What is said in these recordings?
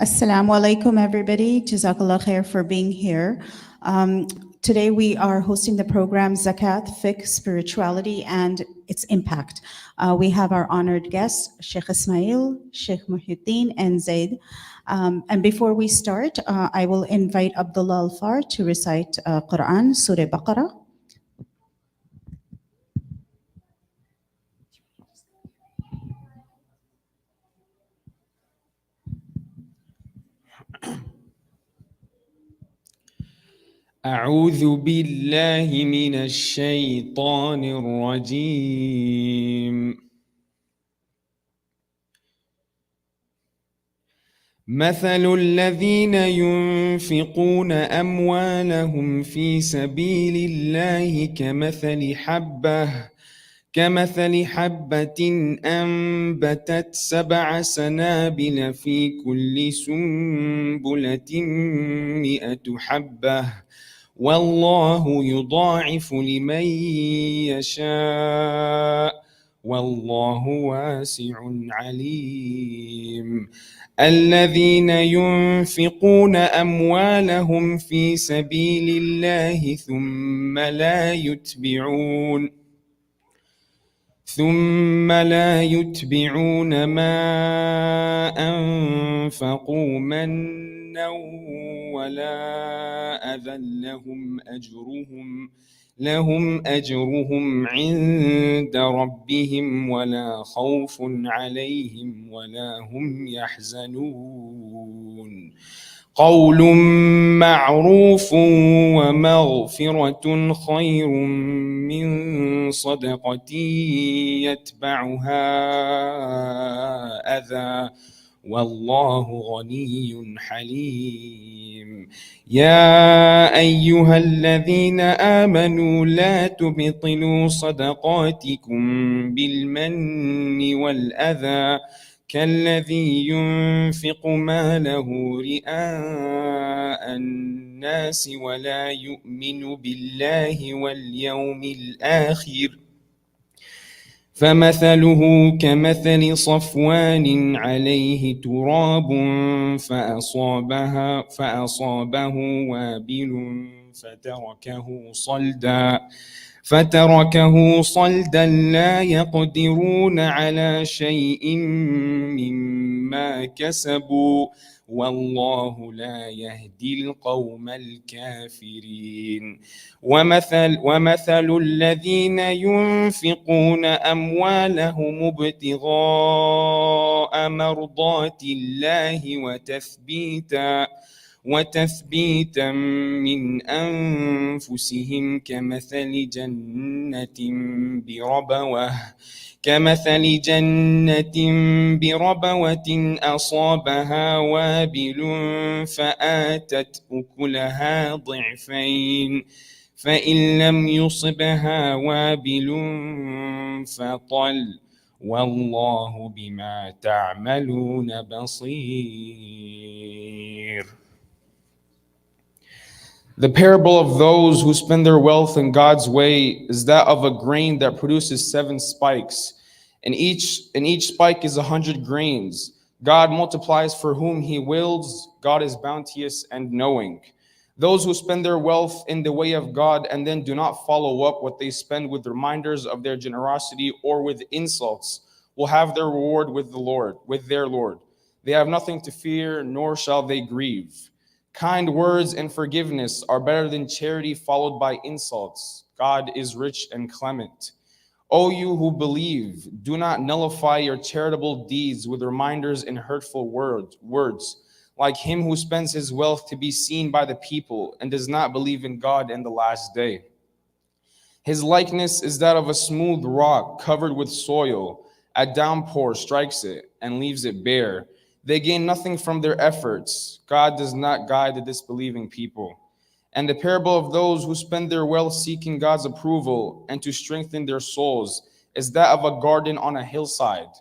Assalamu alaikum, everybody. Jazakallah khair for being here. Today we are hosting the program Zakat, Fiqh, Spirituality, and its Impact. We have our honored guests, Sheikh Ismael, Sheikh Muhiadin, and Zaid. And before we start, I will invite Abdullah Al-Far to recite Quran, Surah Baqarah. أعوذ بالله من الشيطان الرجيم. مثل الذين ينفقون أموالهم في سبيل الله كمثل حبة أنبتت 7 سنابل في كل سنبلة 100 حبة والله يضاعف لمن يشاء والله واسع عليم. الذين ينفقون أموالهم في سبيل الله ثم لا يتبعون ما أنفقوا منا ولا أذى لهم أجرهم عند ربهم ولا خوف عليهم ولا هم يحزنون. قول معروف ومغفرة خير من صدقة يتبعها أذى والله غني حليم. يا أيها الذين آمنوا لا تبطلوا صدقاتكم بالمن والأذى كالذي ينفق ماله رئاء الناس ولا يؤمن بالله واليوم الآخر فمثله كمثل صفوان عليه تراب فأصابه وابل فتركه صلدا لا يقدرون على شيء مما كسبوا والله لا يهدي القوم الكافرين. ومثل الذين ينفقون أموالهم ابتغاء مرضات الله وتثبيتا من أنفسهم كمثل جنة بربوة أصابها وابل فآتت أكلها ضعفين فإن لم يصبها وابل فطل والله بما تعملون بصير. The parable of those who spend their wealth in God's way is that of a grain that produces 7 spikes, and each spike is 100 grains. God multiplies for whom He wills. God is bounteous and knowing. Those who spend their wealth in the way of God and then do not follow up what they spend with reminders of their generosity or with insults will have their reward with their Lord. They have nothing to fear, nor shall they grieve. Kind words and forgiveness are better than charity followed by insults. God is rich and clement. O you who believe, do not nullify your charitable deeds with reminders and hurtful words, like him who spends his wealth to be seen by the people and does not believe in God and the last day. His likeness is that of a smooth rock covered with soil. A downpour strikes it and leaves it bare. They gain nothing from their efforts. God does not guide the disbelieving people. And the parable of those who spend their wealth seeking God's approval and to strengthen their souls is that of a garden on a hillside.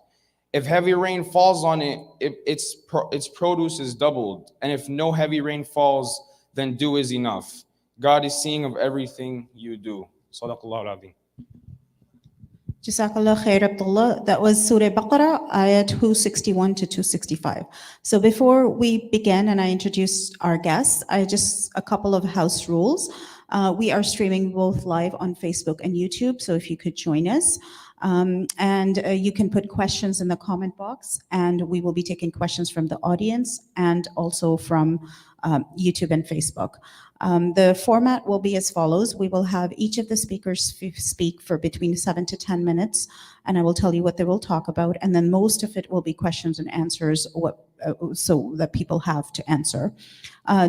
If heavy rain falls on it, its produce is doubled. And if no heavy rain falls, then dew is enough. God is seeing of everything you do. Sadaqallahu al-Azim. Jazakallah khair, Abdullah. That was Surah Baqarah, ayah 261 to 265. So before we begin and I introduce our guests, a couple of house rules. We are streaming both live on Facebook and YouTube, so if you could join us. And you can put questions in the comment box, and we will be taking questions from the audience and also from YouTube and Facebook. The format will be as follows. We will have each of the speakers speak for between 7 to 10 minutes, and I will tell you what they will talk about, and then most of it will be questions and answers, so that people have to answer.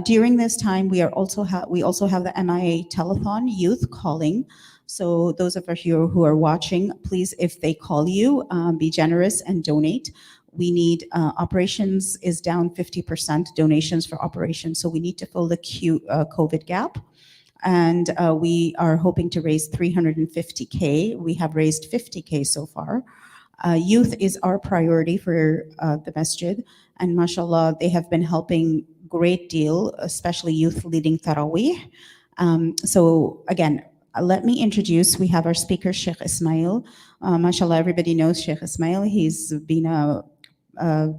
During this time, we also have the MIA telethon youth calling. So those of you who are watching, please, if they call you, be generous and donate. We need operations is down 50%, donations for operations. So we need to fill the COVID gap. And we are hoping to raise 350K. We have raised 50K so far. Youth is our priority for the masjid. And mashallah, they have been helping great deal, especially youth leading Taraweeh. So again, let me introduce, we have our speaker, Sheikh Ismael. Mashallah, everybody knows Sheikh Ismael. He's been a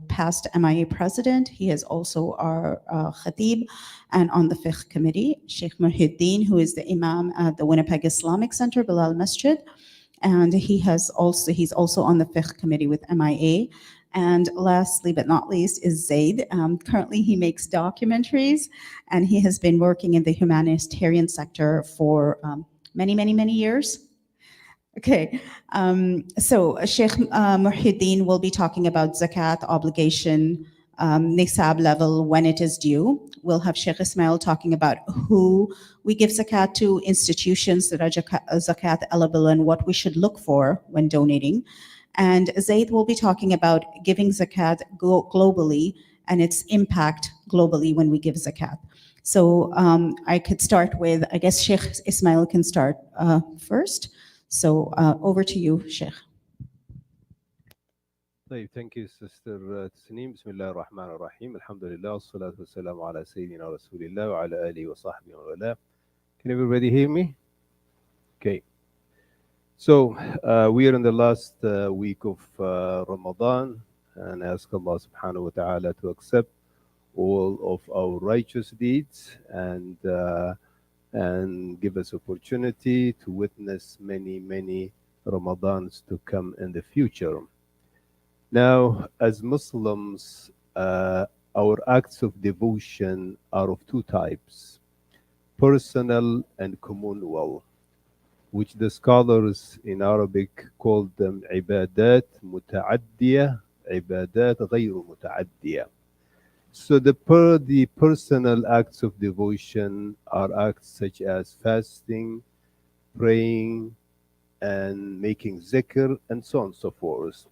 past MIA president. He is also our khatib and on the Fiqh committee. Sheikh Muhiadin, who is the imam at the Winnipeg Islamic Center, Bilal Masjid. And he's also on the Fiqh committee with MIA. And lastly but not least is Zaid. Currently he makes documentaries, and he has been working in the humanitarian sector for many years. Okay, so Sheikh Muhiddin will be talking about zakat obligation, nisab level, when it is due. We'll have Sheikh Ismael talking about who we give zakat to, institutions that are zakat eligible, and what we should look for when donating. And Zaid will be talking about giving zakat globally and its impact globally when we give zakat. So I could start with, I guess Sheikh Ismael can start first. So over to you, Sheikh. طيب, thank you, Sister Tasneem. بسم الله الرحمن الرحيم. الحمد لله والصلاة والسلام على سيدنا رسول الله وعلى آله وصحبه وله. Can everybody hear me? Okay. So we are in the last week of Ramadan, and ask Allah subhanahu wa ta'ala to accept all of our righteous deeds and give us opportunity to witness many Ramadans to come in the future. Now, as Muslims, our acts of devotion are of two types, personal and communal, which the scholars in Arabic call them ibadat muta'addiyah, ibadat ghayru muta'addiyah. So the personal acts of devotion are acts such as fasting, praying, and making zikr, and so on and so forth.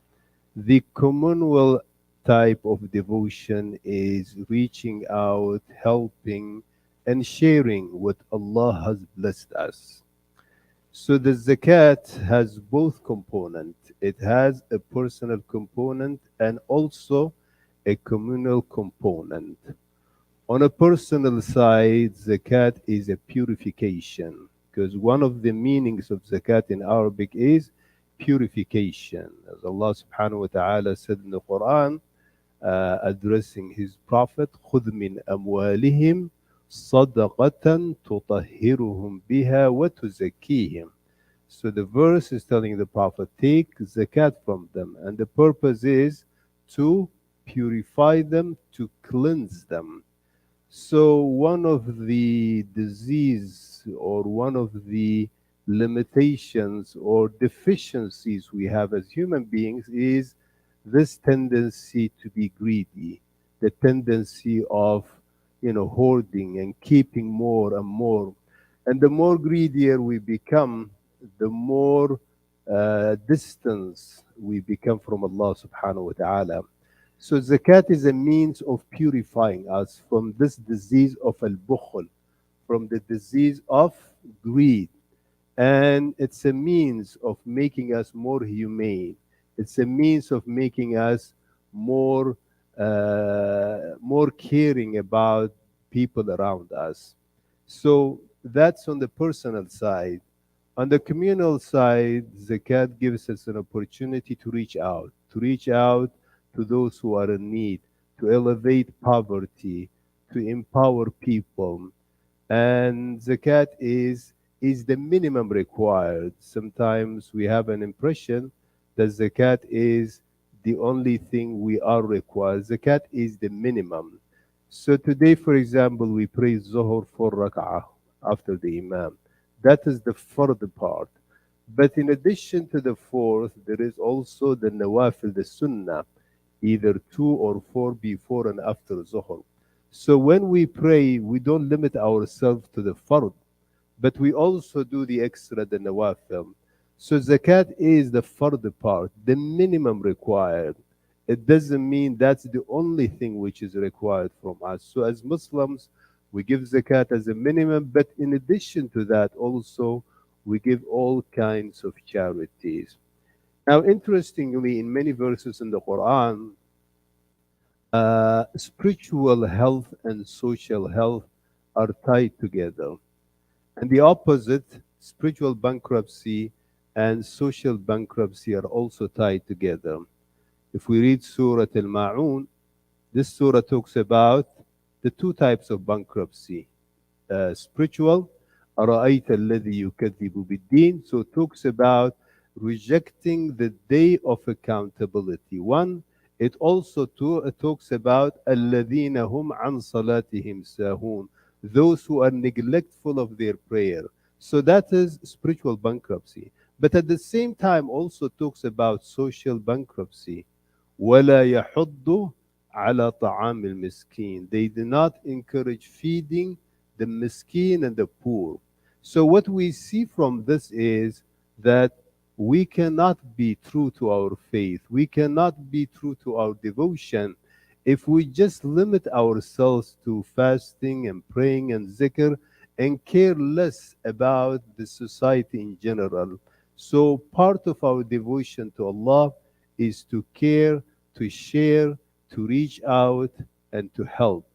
The communal type of devotion is reaching out, helping, and sharing what Allah has blessed us. So the zakat has both components. It has a personal component and also a communal component. On a personal side, zakat is a purification, because one of the meanings of zakat in Arabic is purification. As Allah subhanahu wa ta'ala said in the Quran, addressing His Prophet, خُذْ مِنْ أَمْوَالِهِمْ صَدَقَةً تُطَهِّرُهُمْ بِهَا وَتُزَكِّيهِمْ. So the verse is telling the Prophet, take zakat from them, and the purpose is to purify them, to cleanse them. So one of the disease or one of the limitations or deficiencies we have as human beings is this tendency to be greedy, the tendency of hoarding and keeping more and more. And the more greedier we become, the more distance we become from Allah subhanahu wa ta'ala. So zakat is a means of purifying us from this disease of al-bukhl, from the disease of greed. And it's a means of making us more humane. It's a means of making us more caring about people around us. So that's on the personal side. On the communal side, zakat gives us an opportunity to reach out to those who are in need, to elevate poverty, to empower people. And zakat is the minimum required. Sometimes we have an impression that zakat is the only thing we are required. Zakat is the minimum. So today, for example, we pray Zuhr for rak'ah after the Imam. That is the fard part. But in addition to the fourth, there is also the nawafil, the sunnah, either 2 or 4 before and after Zuhr. So when we pray, we don't limit ourselves to the fard, but we also do the extra, the nawafil. So zakat is the fard part, the minimum required. It doesn't mean that's the only thing which is required from us. So as Muslims, we give zakat as a minimum, but in addition to that, also we give all kinds of charities. Now, interestingly, in many verses in the Quran, spiritual health and social health are tied together. And the opposite, spiritual bankruptcy and social bankruptcy are also tied together. If we read Surah Al Ma'un, this surah talks about the two types of bankruptcy, spiritual, أَرَأَيْتَ الَّذِي يُكَذِّبُ بِالدِّينِ. So it talks about rejecting the day of accountability. One, it also talks about الَّذِينَ هُمْ عَنْ صَلَاتِهِمْ سَاهُونَ, those who are neglectful of their prayer. So that is spiritual bankruptcy. But at the same time also talks about social bankruptcy. وَلَا يَحُضُّ عَلَى طَعَامِ الْمِسْكِينِ. They do not encourage feeding the miskin and the poor. So what we see from this is that we cannot be true to our faith. We cannot be true to our devotion if we just limit ourselves to fasting and praying and zikr and care less about the society in general. So part of our devotion to Allah is to care, to share, to reach out, and to help.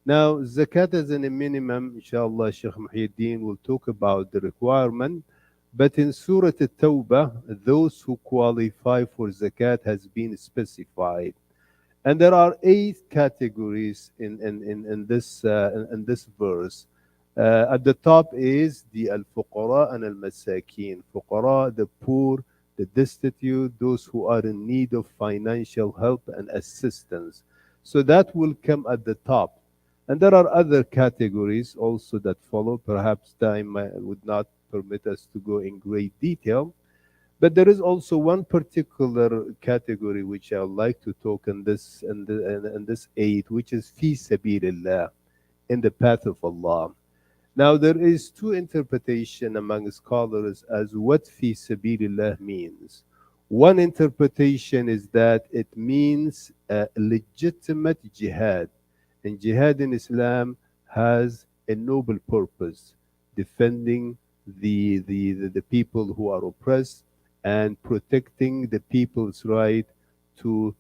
Now, zakat as a minimum, inshallah, Sheikh Muhiadin will talk about the requirement. But in Surah At-Tawbah, those who qualify for zakat has been specified. And there are 8 categories in this verse. At the top is the al-fuqara and al-masakin. Fuqara, the poor, the destitute, those who are in need of financial help and assistance. So that will come at the top. And there are other categories also that follow. Perhaps time would not permit us to go in great detail. But there is also one particular category which I would like to talk in this 8, which is fi sabilillah, in the path of Allah. Now there is 2 interpretation among scholars as what fi sabilillah means. One interpretation is that it means a legitimate jihad. And jihad in Islam has a noble purpose, defending the people who are oppressed and protecting the people's right to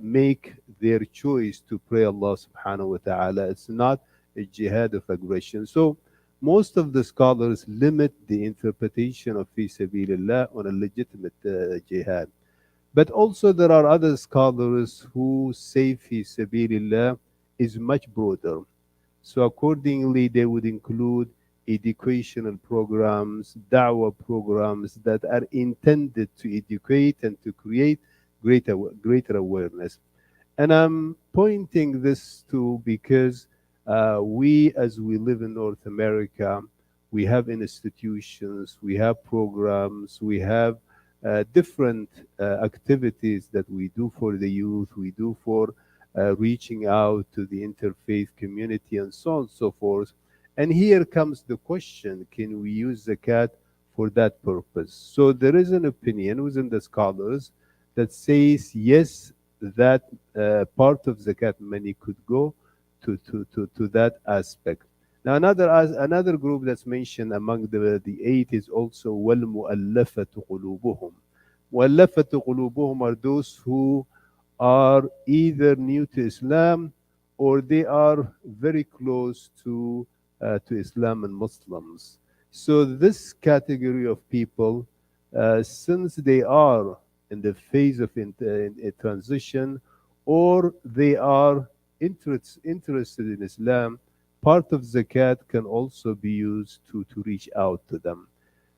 make their choice to pray Allah subhanahu wa ta'ala. It's not a jihad of aggression. So most of the scholars limit the interpretation of fi sabilillah on a legitimate jihad. But also there are other scholars who say fi sabilillah is much broader. So accordingly, they would include educational programs, da'wah programs that are intended to educate and to create greater awareness. And I'm pointing this to because we, as we live in North America, we have institutions, we have programs, we have different activities that we do for the youth, we do for reaching out to the interfaith community, and so on and so forth. And here comes the question, can we use zakat for that purpose? So there is an opinion within the scholars that says yes, that part of zakat money could go to that aspect. Now another group that's mentioned among the 8 is also وَالْمُؤَلَّفَةُ قُلُوبُهُمْ. مُؤَلَّفَةُ قُلُوبُهُمْ are those who are either new to Islam or they are very close to Islam and Muslims. So this category of people, since they are in the phase of in a transition, or they are interested in Islam, part of zakat can also be used to reach out to them.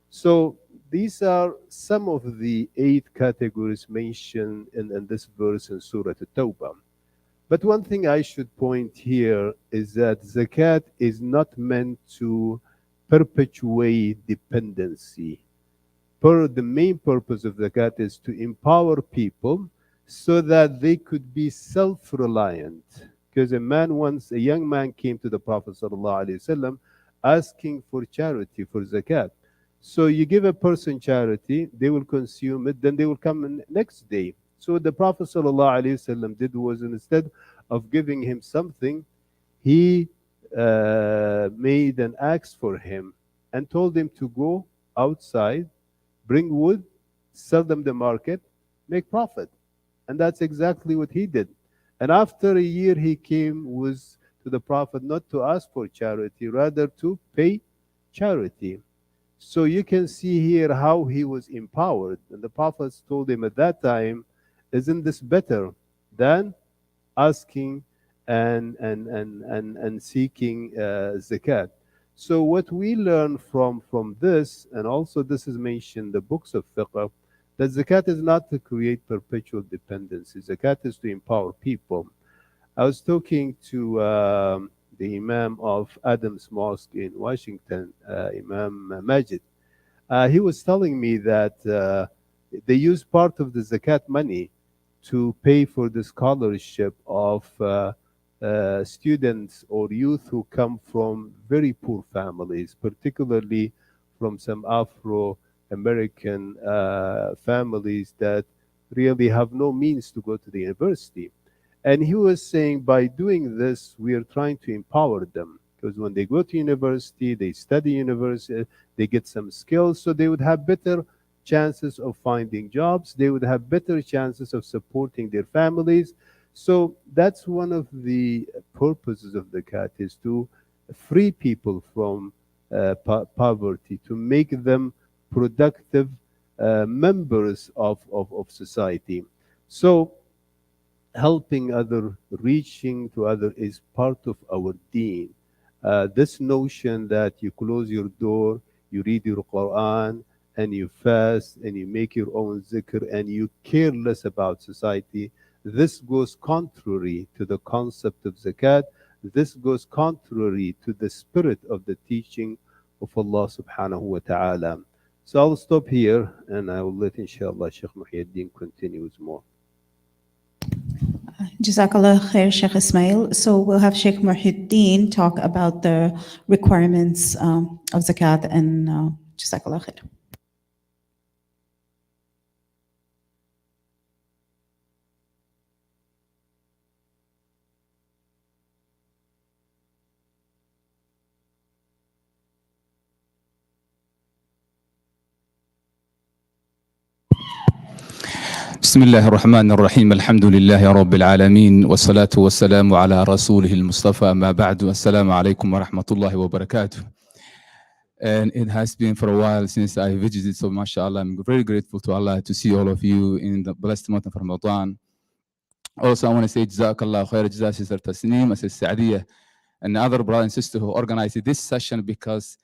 So these are some of the 8 categories mentioned in this verse in Surah At-Tawbah. But one thing I should point here is that zakat is not meant to perpetuate dependency. The main purpose of zakat is to empower people so that they could be self-reliant. Because a young man came to the Prophet ﷺ asking for charity, for zakat. So you give a person charity, they will consume it, then they will come next day. So what the Prophet ﷺ did was, instead of giving him something, he made an axe for him and told him to go outside, bring wood, sell them the market, make profit. And that's exactly what he did. And after a year, he came to the Prophet not to ask for charity, rather to pay charity. So you can see here how he was empowered. And the Prophet told him at that time, isn't this better than asking and seeking zakat? So what we learn from this, and also this is mentioned in the books of fiqh, that zakat is not to create perpetual dependency. Zakat is to empower people. I was talking to the Imam of Adams Mosque in Washington, Imam Majid. He was telling me that they use part of the zakat money to pay for the scholarship of students or youth who come from very poor families, particularly from some Afro-American families that really have no means to go to the university. And he was saying, by doing this, we are trying to empower them. Because when they go to university, they study university, they get some skills, so they would have better chances of finding jobs, they would have better chances of supporting their families. So that's one of the purposes of the zakat, is to free people from poverty, to make them productive members of society. So helping other, reaching to other is part of our deen. This notion that you close your door, you read your Quran, and you fast, and you make your own zikr, and you care less about society, this goes contrary to the concept of zakat. This goes contrary to the spirit of the teaching of Allah subhanahu wa ta'ala. So I'll stop here, and I will let inshallah Sheikh Muhiadin continue with more. Jazakallah khair, Sheikh Ismail. So we'll have Sheikh Muhiadin talk about the requirements of zakat, and Jazakallah khair. بسم الله الرحمن الرحيم الحمد لله رب العالمين والصلاة والسلام على رسوله المصطفى ما بعد السلام عليكم ورحمة الله وبركاته. And it has been for a while since I visited, so mashallah, I'm very grateful to Allah to see all of you in the blessed month of Ramadan. Also, I want to say Jazakallah khair, Jazak Sister Tasneem, Sister Saadiyah, and other brother and sister who organized this session, because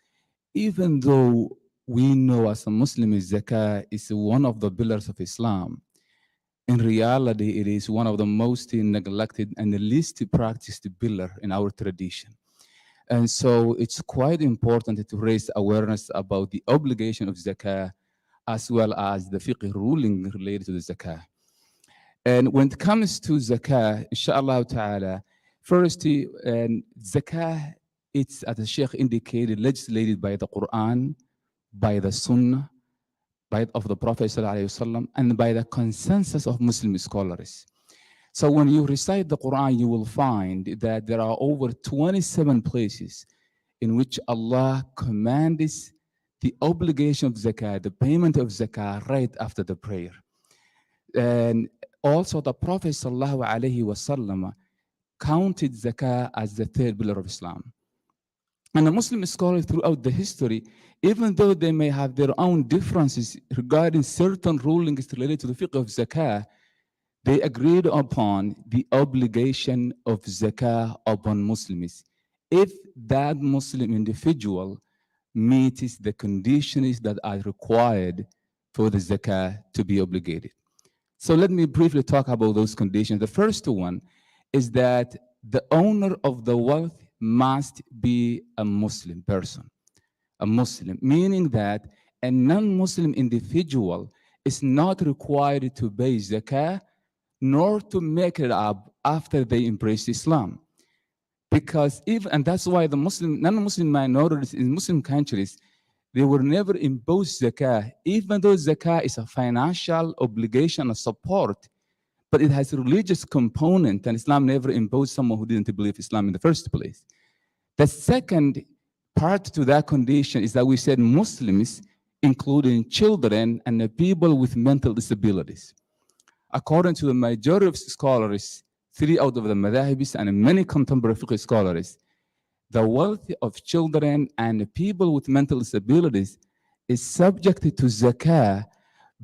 even though we know as a Muslim zakah is one of the pillars of Islam, in reality, it is one of the most neglected and the least practiced pillar in our tradition. And so it's quite important to raise awareness about the obligation of zakah, as well as the fiqh ruling related to the zakah. And when it comes to zakah, inshallah ta'ala, first, zakah, it's, as the Sheikh indicated, legislated by the Quran, by the Sunnah, of the Prophet ﷺ, and by the consensus of Muslim scholars. So when you recite the Quran, you will find that there are over 27 places in which Allah commands the obligation of zakah, the payment of zakah, right after the prayer. And also the Prophet ﷺ counted zakah as the third pillar of Islam. And the Muslim scholars throughout the history, even though they may have their own differences regarding certain rulings related to the fiqh of zakah, they agreed upon the obligation of zakah upon Muslims if that Muslim individual meets the conditions that are required for the zakah to be obligated. So let me briefly talk about those conditions. The first one is that the owner of the wealth must be a Muslim person, a Muslim, meaning that a non-Muslim individual is not required to pay zakah nor to make it up after they embrace Islam. Because even, and that's why the non-Muslim minorities in Muslim countries, they will never impose zakah, even though zakah is a financial obligation, a support, but it has a religious component, and Islam never imposed someone who didn't believe Islam in the first place. The second part to that condition is that we said Muslims, including children and the people with mental disabilities. According to the majority of scholars, 3 out of the madhahibis and many contemporary fiqh scholars, the wealth of children and people with mental disabilities is subjected to zakah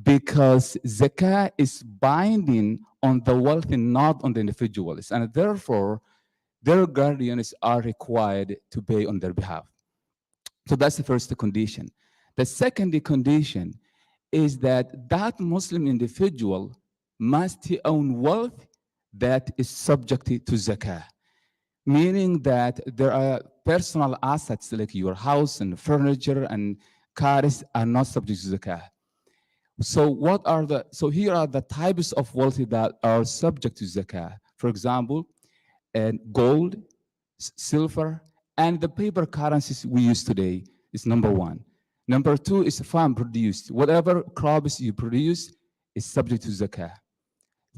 because zakah is binding on the wealthy, not on the individuals, and therefore their guardians are required to pay on their behalf. So that's the first condition. The second condition is that that Muslim individual must own wealth that is subjected to zakah, meaning that there are personal assets like your house and furniture and cars are not subject to zakah. So here are the types of wealth that are subject to zakah. For example, gold, silver, and the paper currencies we use today is number one. Number two is farm produced. Whatever crops you produce is subject to zakah.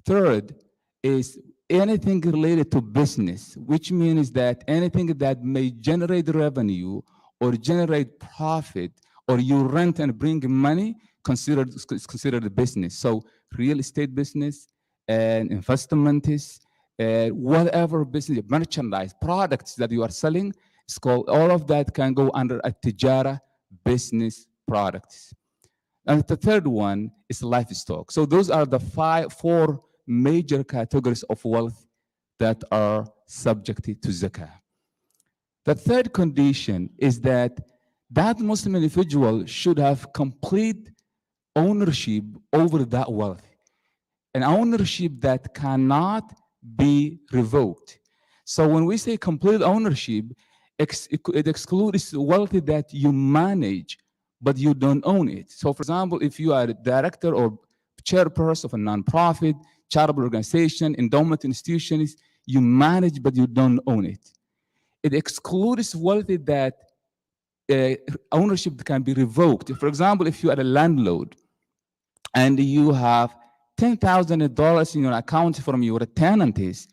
Third is anything related to business, which means that anything that may generate revenue or generate profit, or you rent and bring money, is considered a business. So real estate business and investments, whatever business, merchandise, products that you are selling, it's called, all of that can go under a tijara, business products. And the third one is livestock. So those are the four major categories of wealth that are subjected to zakah. The third condition is that that Muslim individual should have complete ownership over that wealth, an ownership that cannot be revoked. So when we say complete ownership, it excludes wealth that you manage, but you don't own it. So for example, if you are a director or chairperson of a nonprofit, charitable organization, endowment institutions, you manage, but you don't own it. It excludes wealth that ownership can be revoked. For example, if you are a landlord and you have $10,000 in your account from your tenants,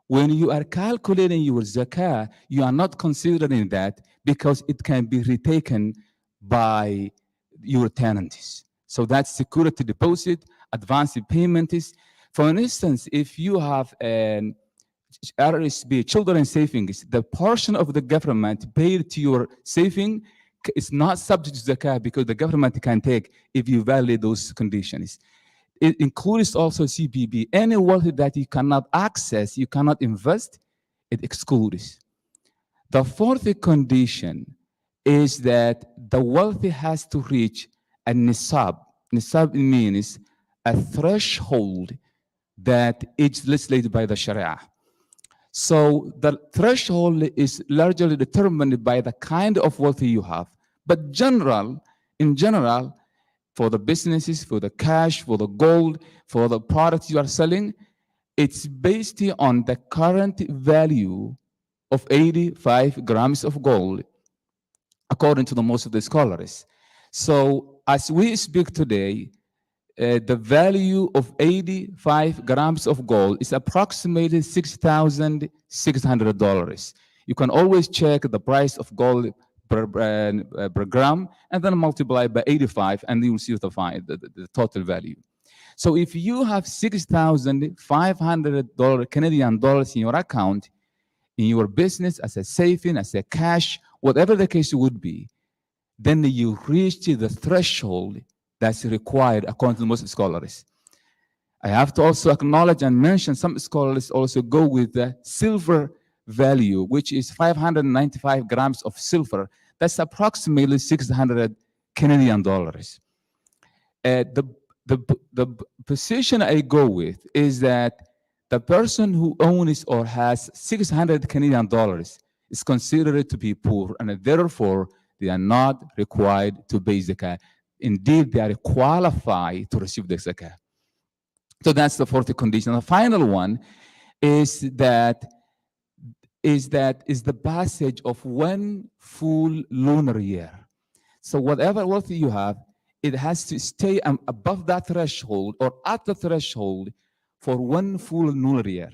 when you are calculating your zakah, you are not considering that because it can be retaken by your tenants. So that's security deposit, advance payments. For instance, if you have an RSP, children savings, the portion of the government paid to your saving is not subject to zakah because the government can take if you violate those conditions. It includes also CPB. Any wealth that you cannot access, you cannot invest, it excludes. The fourth condition is that the wealthy has to reach a nisab. Nisab means a threshold that is legislated by the Sharia. So the threshold is largely determined by the kind of wealth you have. But in general, for the businesses, for the cash, for the gold, for the products you are selling, it's based on the current value of 85 grams of gold, according to the most of the scholars. So as we speak today, the value of 85 grams of gold is approximately $6,600. You can always check the price of gold per gram and then multiply by 85 and you will see the total value. So if you have $6,500 Canadian dollars in your account, in your business, as a saving, as a cash, whatever the case would be, then you reach the threshold that's required according to most scholars. I have to also acknowledge and mention some scholars also go with the silver value, which is 595 grams of silver. That's approximately 600 Canadian dollars. The position I go with is that the person who owns or has 600 Canadian dollars is considered to be poor, and therefore they are not required to pay zakat. Indeed, they are qualified to receive the zakat. So that's the fourth condition. The final one is the passage of one full lunar year. So whatever wealth you have, it has to stay above that threshold or at the threshold for one full lunar year.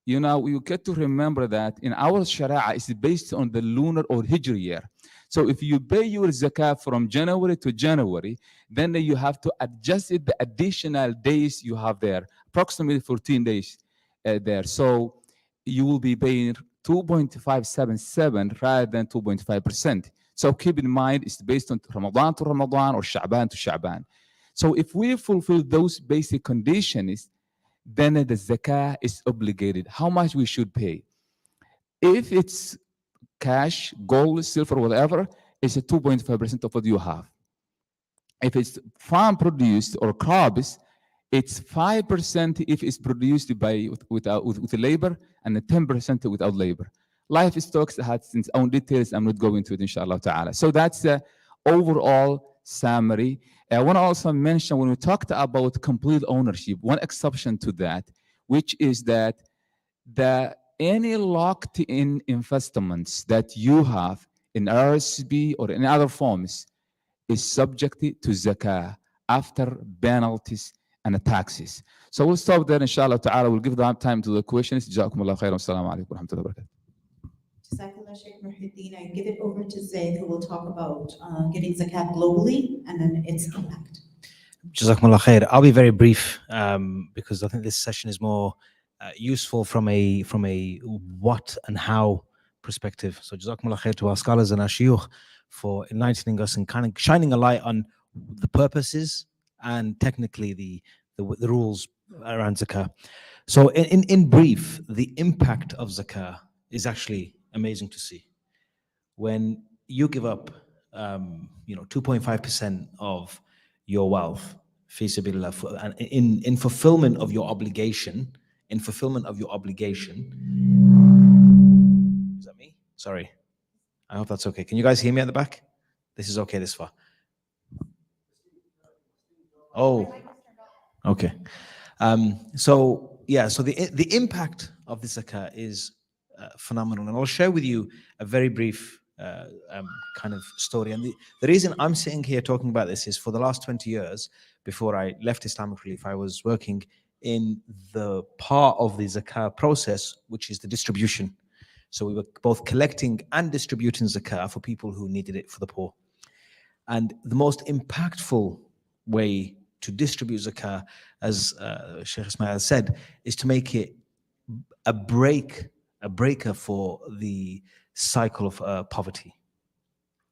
You know, you get to remember that in our Sharia, it's based on the lunar or Hijri year. So if you pay your zakat from January to January, then you have to adjust it the additional days you have there, approximately 14 days there. So you will be paying 2.577 rather than 2.5%. So keep in mind, it's based on Ramadan to Ramadan or Sha'ban to Sha'ban. So if we fulfill those basic conditions, then the zakah is obligated. How much we should pay? If it's cash, gold, silver, whatever, it's a 2.5% of what you have. If it's farm produced or crops, it's 5% if it's produced with labor, and 10% without labor. Livestock has its own details. I'm not going into it, inshallah ta'ala. So that's the overall summary. I want to also mention, when we talked about complete ownership, one exception to that, which is that any locked-in investments that you have in RSB or in other forms is subjected to zakah after penalties and taxes. So we'll stop there, inshallah ta'ala. We'll give time to the questions. Jazakumullah khairan. Assalamu alaikum wa rahmatullahi wa barakatuh. Jazakallah Sheikh Muhiadin. I give it over to Zaid, who will talk about giving zakat globally and then its impact. Jazakumullah khair. I'll be very brief because I think this session is more useful from a what and how perspective. So Jazakumullah khair to our scholars and our shuyukh for enlightening us and kind of shining a light on the purposes and technically the rules around zakah. So in brief, the impact of zakah is actually amazing to see. When you give up 2.5% of your wealth, fi sabilillah, and in fulfillment of your obligation, is that me? Sorry. I hope that's okay. Can you guys hear me at the back? This is okay this far. Oh, okay. So the impact of the zakah is phenomenal, and I'll share with you a very brief kind of story. And the reason I'm sitting here talking about this is, for the last 20 years, before I left Islamic Relief, I was working in the part of the zakah process, which is the distribution. So we were both collecting and distributing zakah for people who needed it, for the poor. And the most impactful way to distribute zakah, as Sheikh Ismael said, is to make it a breaker for the cycle of poverty.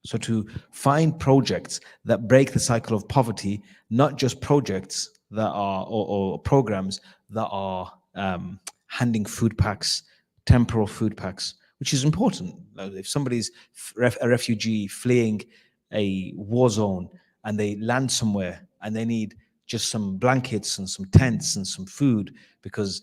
So to find projects that break the cycle of poverty, not just projects that are or programs that are handing food packs, temporal food packs, which is important. Like if somebody's a refugee fleeing a war zone and they land somewhere and they need just some blankets and some tents and some food because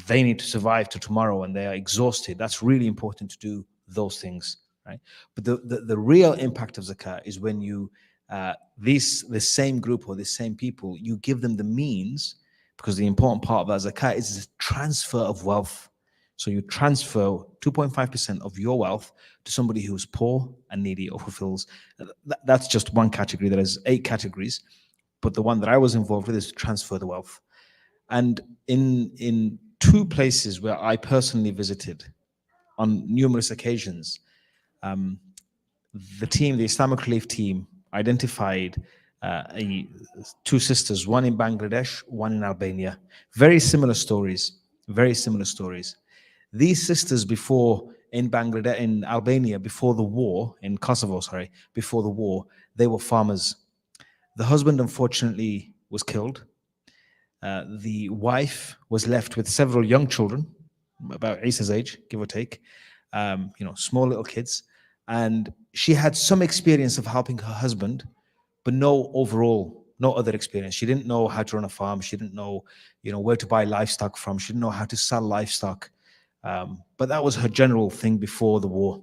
they need to survive to tomorrow and they are exhausted, that's really important to do those things, right? But the real impact of zakah is when you the same group or the same people, you give them the means, because the important part of that zakah is the transfer of wealth. So you transfer 2.5% of your wealth to somebody who's poor and needy or fulfills. That's just one category. There is 8 categories, but the one that I was involved with is to transfer the wealth. And in 2 places where I personally visited on numerous occasions, the Islamic Relief team, identified 2 sisters, one in Bangladesh, one in Albania. Very similar stories. These sisters before in Bangladesh, in Albania, before the war, in Kosovo, sorry, before the war, they were farmers. The husband, unfortunately, was killed. The wife was left with several young children, about Isa's age, give or take, small little kids. And she had some experience of helping her husband, but no other experience. She didn't know how to run a farm. She didn't know, where to buy livestock from. She didn't know how to sell livestock. But that was her general thing before the war.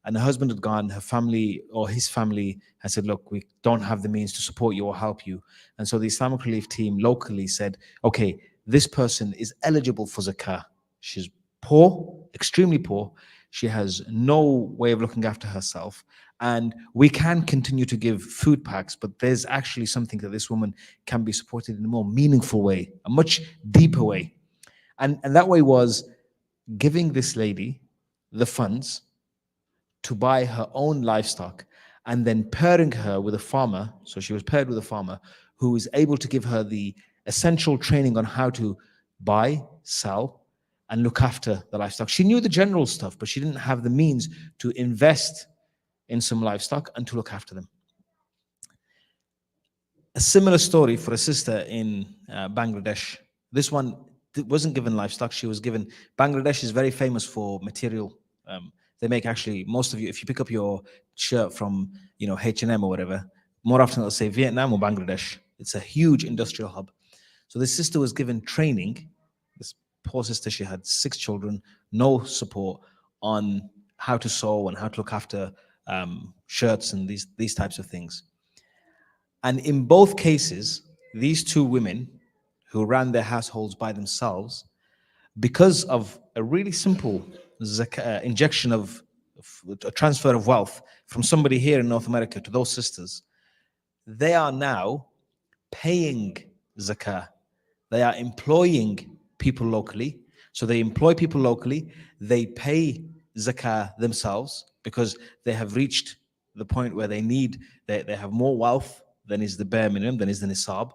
And her husband had gone, her family or his family had said, look, we don't have the means to support you or help you. And so the Islamic Relief team locally said, okay, this person is eligible for zakah. She's poor, extremely poor. She has no way of looking after herself. And we can continue to give food packs, but there's actually something that this woman can be supported in a more meaningful way, a much deeper way. And that way was giving this lady the funds to buy her own livestock and then pairing her with a farmer. So she was paired with a farmer who is able to give her the essential training on how to buy, sell, and look after the livestock. She knew the general stuff, but she didn't have the means to invest in some livestock and to look after them. A similar story for a sister in Bangladesh. This one wasn't given livestock. She was given, Bangladesh is very famous for material. They make actually, most of you, if you pick up your shirt from, H&M or whatever, more often they'll say Vietnam or Bangladesh. It's a huge industrial hub. So this sister was given training. This poor sister, she had 6 children, no support on how to sew and how to look after shirts and these types of things. And in both cases, these 2 women who ran their households by themselves, because of a really simple injection of a transfer of wealth from somebody here in North America to those sisters, they are now paying zakah. They are employing people locally. So they employ people locally. They pay zakah themselves because they have reached the point where they have more wealth than is the bare minimum, than is the nisab.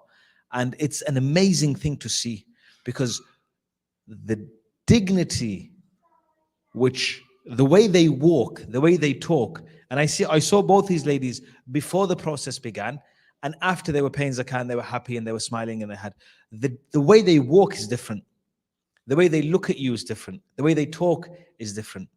And it's an amazing thing to see, because the dignity, which the way they walk, the way they talk, and I saw both these ladies before the process began and after they were paying zakah, and they were happy and they were smiling, and they had the way they walk is different. The way they look at you is different. The way they talk is different.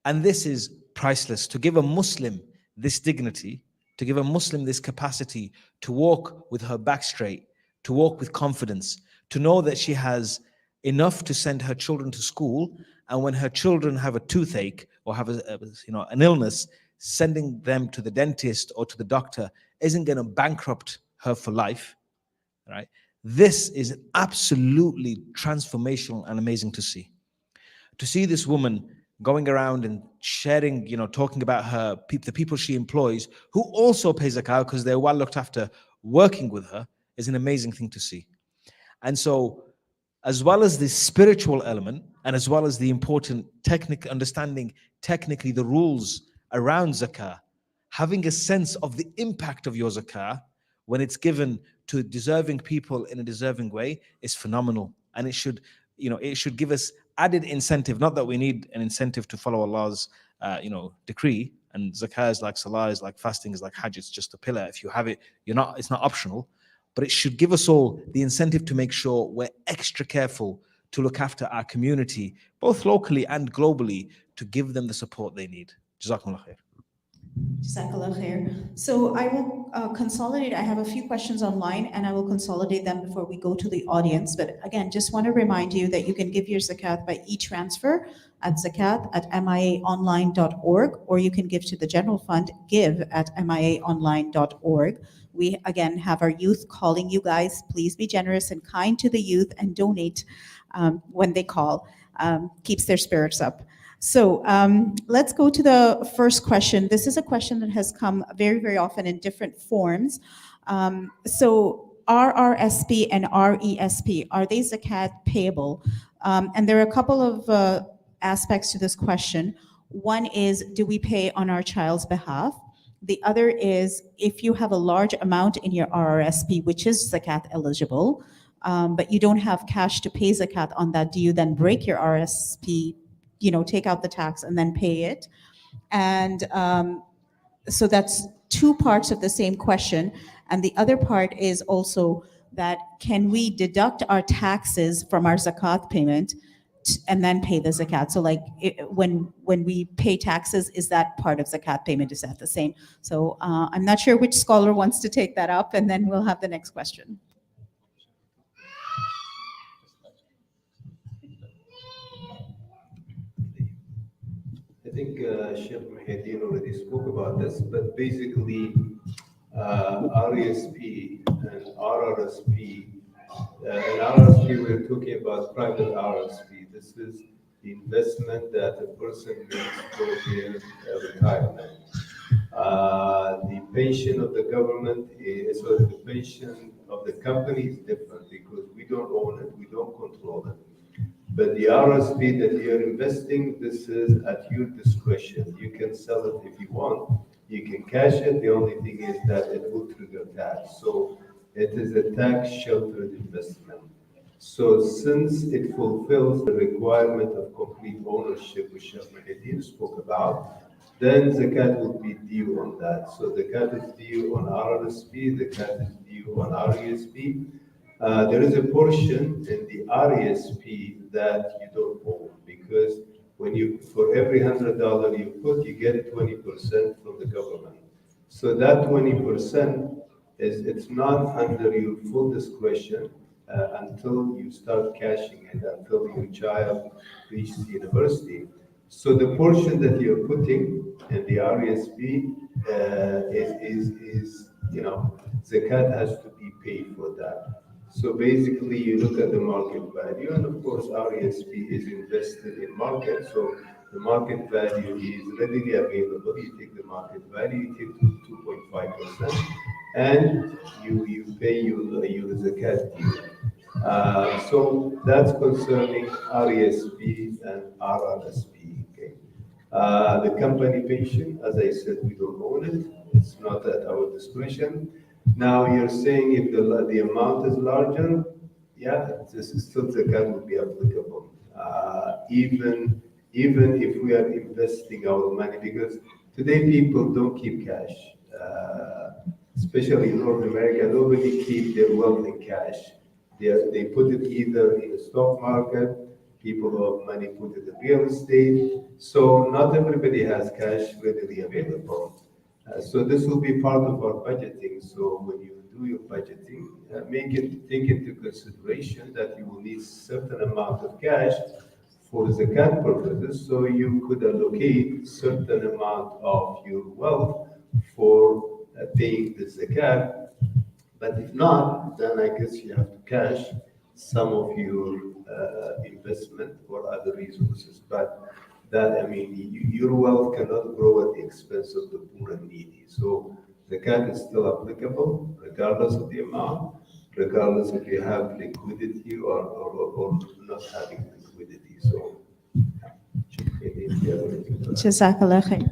And this is priceless. To give a Muslim this dignity, to give a Muslim this capacity to walk with her back straight, to walk with confidence, to know that she has enough to send her children to school, and when her children have a toothache or have an illness, sending them to the dentist or to the doctor isn't going to bankrupt her for life, right? This is absolutely transformational and amazing to see. To see this woman going around and sharing, talking about the people she employs, who also pay zakah because they're well looked after, working with her, is an amazing thing to see. And so, as well as the spiritual element, and as well as the important understanding technically the rules around zakah, having a sense of the impact of your zakah when it's given to deserving people in a deserving way is phenomenal. And it should give us added incentive. Not that we need an incentive to follow Allah's decree, and zakah is like salah, is like fasting, is like hajj, it's just a pillar. If you have it, it's not optional. But it should give us all the incentive to make sure we're extra careful to look after our community, both locally and globally, to give them the support they need. Jazakumullah khair. Jazakallah khair. So I will consolidate. I have a few questions online, and I will consolidate them before we go to the audience. But again, just want to remind you that you can give your zakat by e-transfer at zakat@miaonline.org, or you can give to the general fund, give@miaonline.org. We again have our youth calling you guys. Please be generous and kind to the youth and donate when they call. Keeps their spirits up. So let's go to the first question. This is a question that has come very, very often in different forms. So RRSP and RESP, are they zakat payable? And there are a couple of aspects to this question. One is, do we pay on our child's behalf? The other is, if you have a large amount in your RRSP, which is zakat eligible, but you don't have cash to pay zakat on that, do you then break your RSP, take out the tax and then pay it? And so that's two parts of the same question. And the other part is also that can we deduct our taxes from our zakat payment and then pay the zakat? So like when we pay taxes, is that part of zakat payment? Is that the same? So I'm not sure which scholar wants to take that up, and then we'll have the next question. I think Sheikh Muhiadin already spoke about this, but basically RESP and RRSP, in RRSP we're talking about private RRSP. This is the investment that a person makes for their retirement. The pension of the government is, so the pension of the company is different because we don't own it, we don't control it. But the RSP that you're investing, this is at your discretion. You can sell it if you want. You can cash it. The only thing is that it will trigger tax. So it is a tax sheltered investment. So since it fulfills the requirement of complete ownership, which Sheikh Muhiadin spoke about, then zakat will be due on that. So the zakat is due on RRSP, the zakat is due on RESP. There is a portion in the RESP that you don't own because when for every $100 you put, you get 20% from the government. So that 20% it's not under your full discretion until you start cashing it, until your child reaches university. So the portion that you're putting in the RESP is zakat has to be paid for that. So basically, you look at the market value, and of course, RESP is invested in market. So the market value is readily available. You take the market value, you take 2.5%, and you pay your zakat due. So that's concerning RESP and RRSP. Okay. The company pension, as I said, we don't own it. It's not at our discretion. Now you're saying if the amount is larger, yeah, this is still zakat would be applicable. Even if we are investing our money, because today people don't keep cash, especially in North America, nobody keep their wealth in cash. They put it either in the stock market, people who have money put it in real estate. So not everybody has cash readily available. So this will be part of our budgeting. So when you do your budgeting, take into consideration that you will need certain amount of cash for zakat purposes. So you could allocate certain amount of your wealth for paying the zakat. But if not, then I guess you have to cash some of your investment or other resources. But that, your wealth cannot grow at the expense of the poor and needy. So zakat is still applicable, regardless of the amount, regardless if you have liquidity or not having liquidity. So, Jazakallah khair.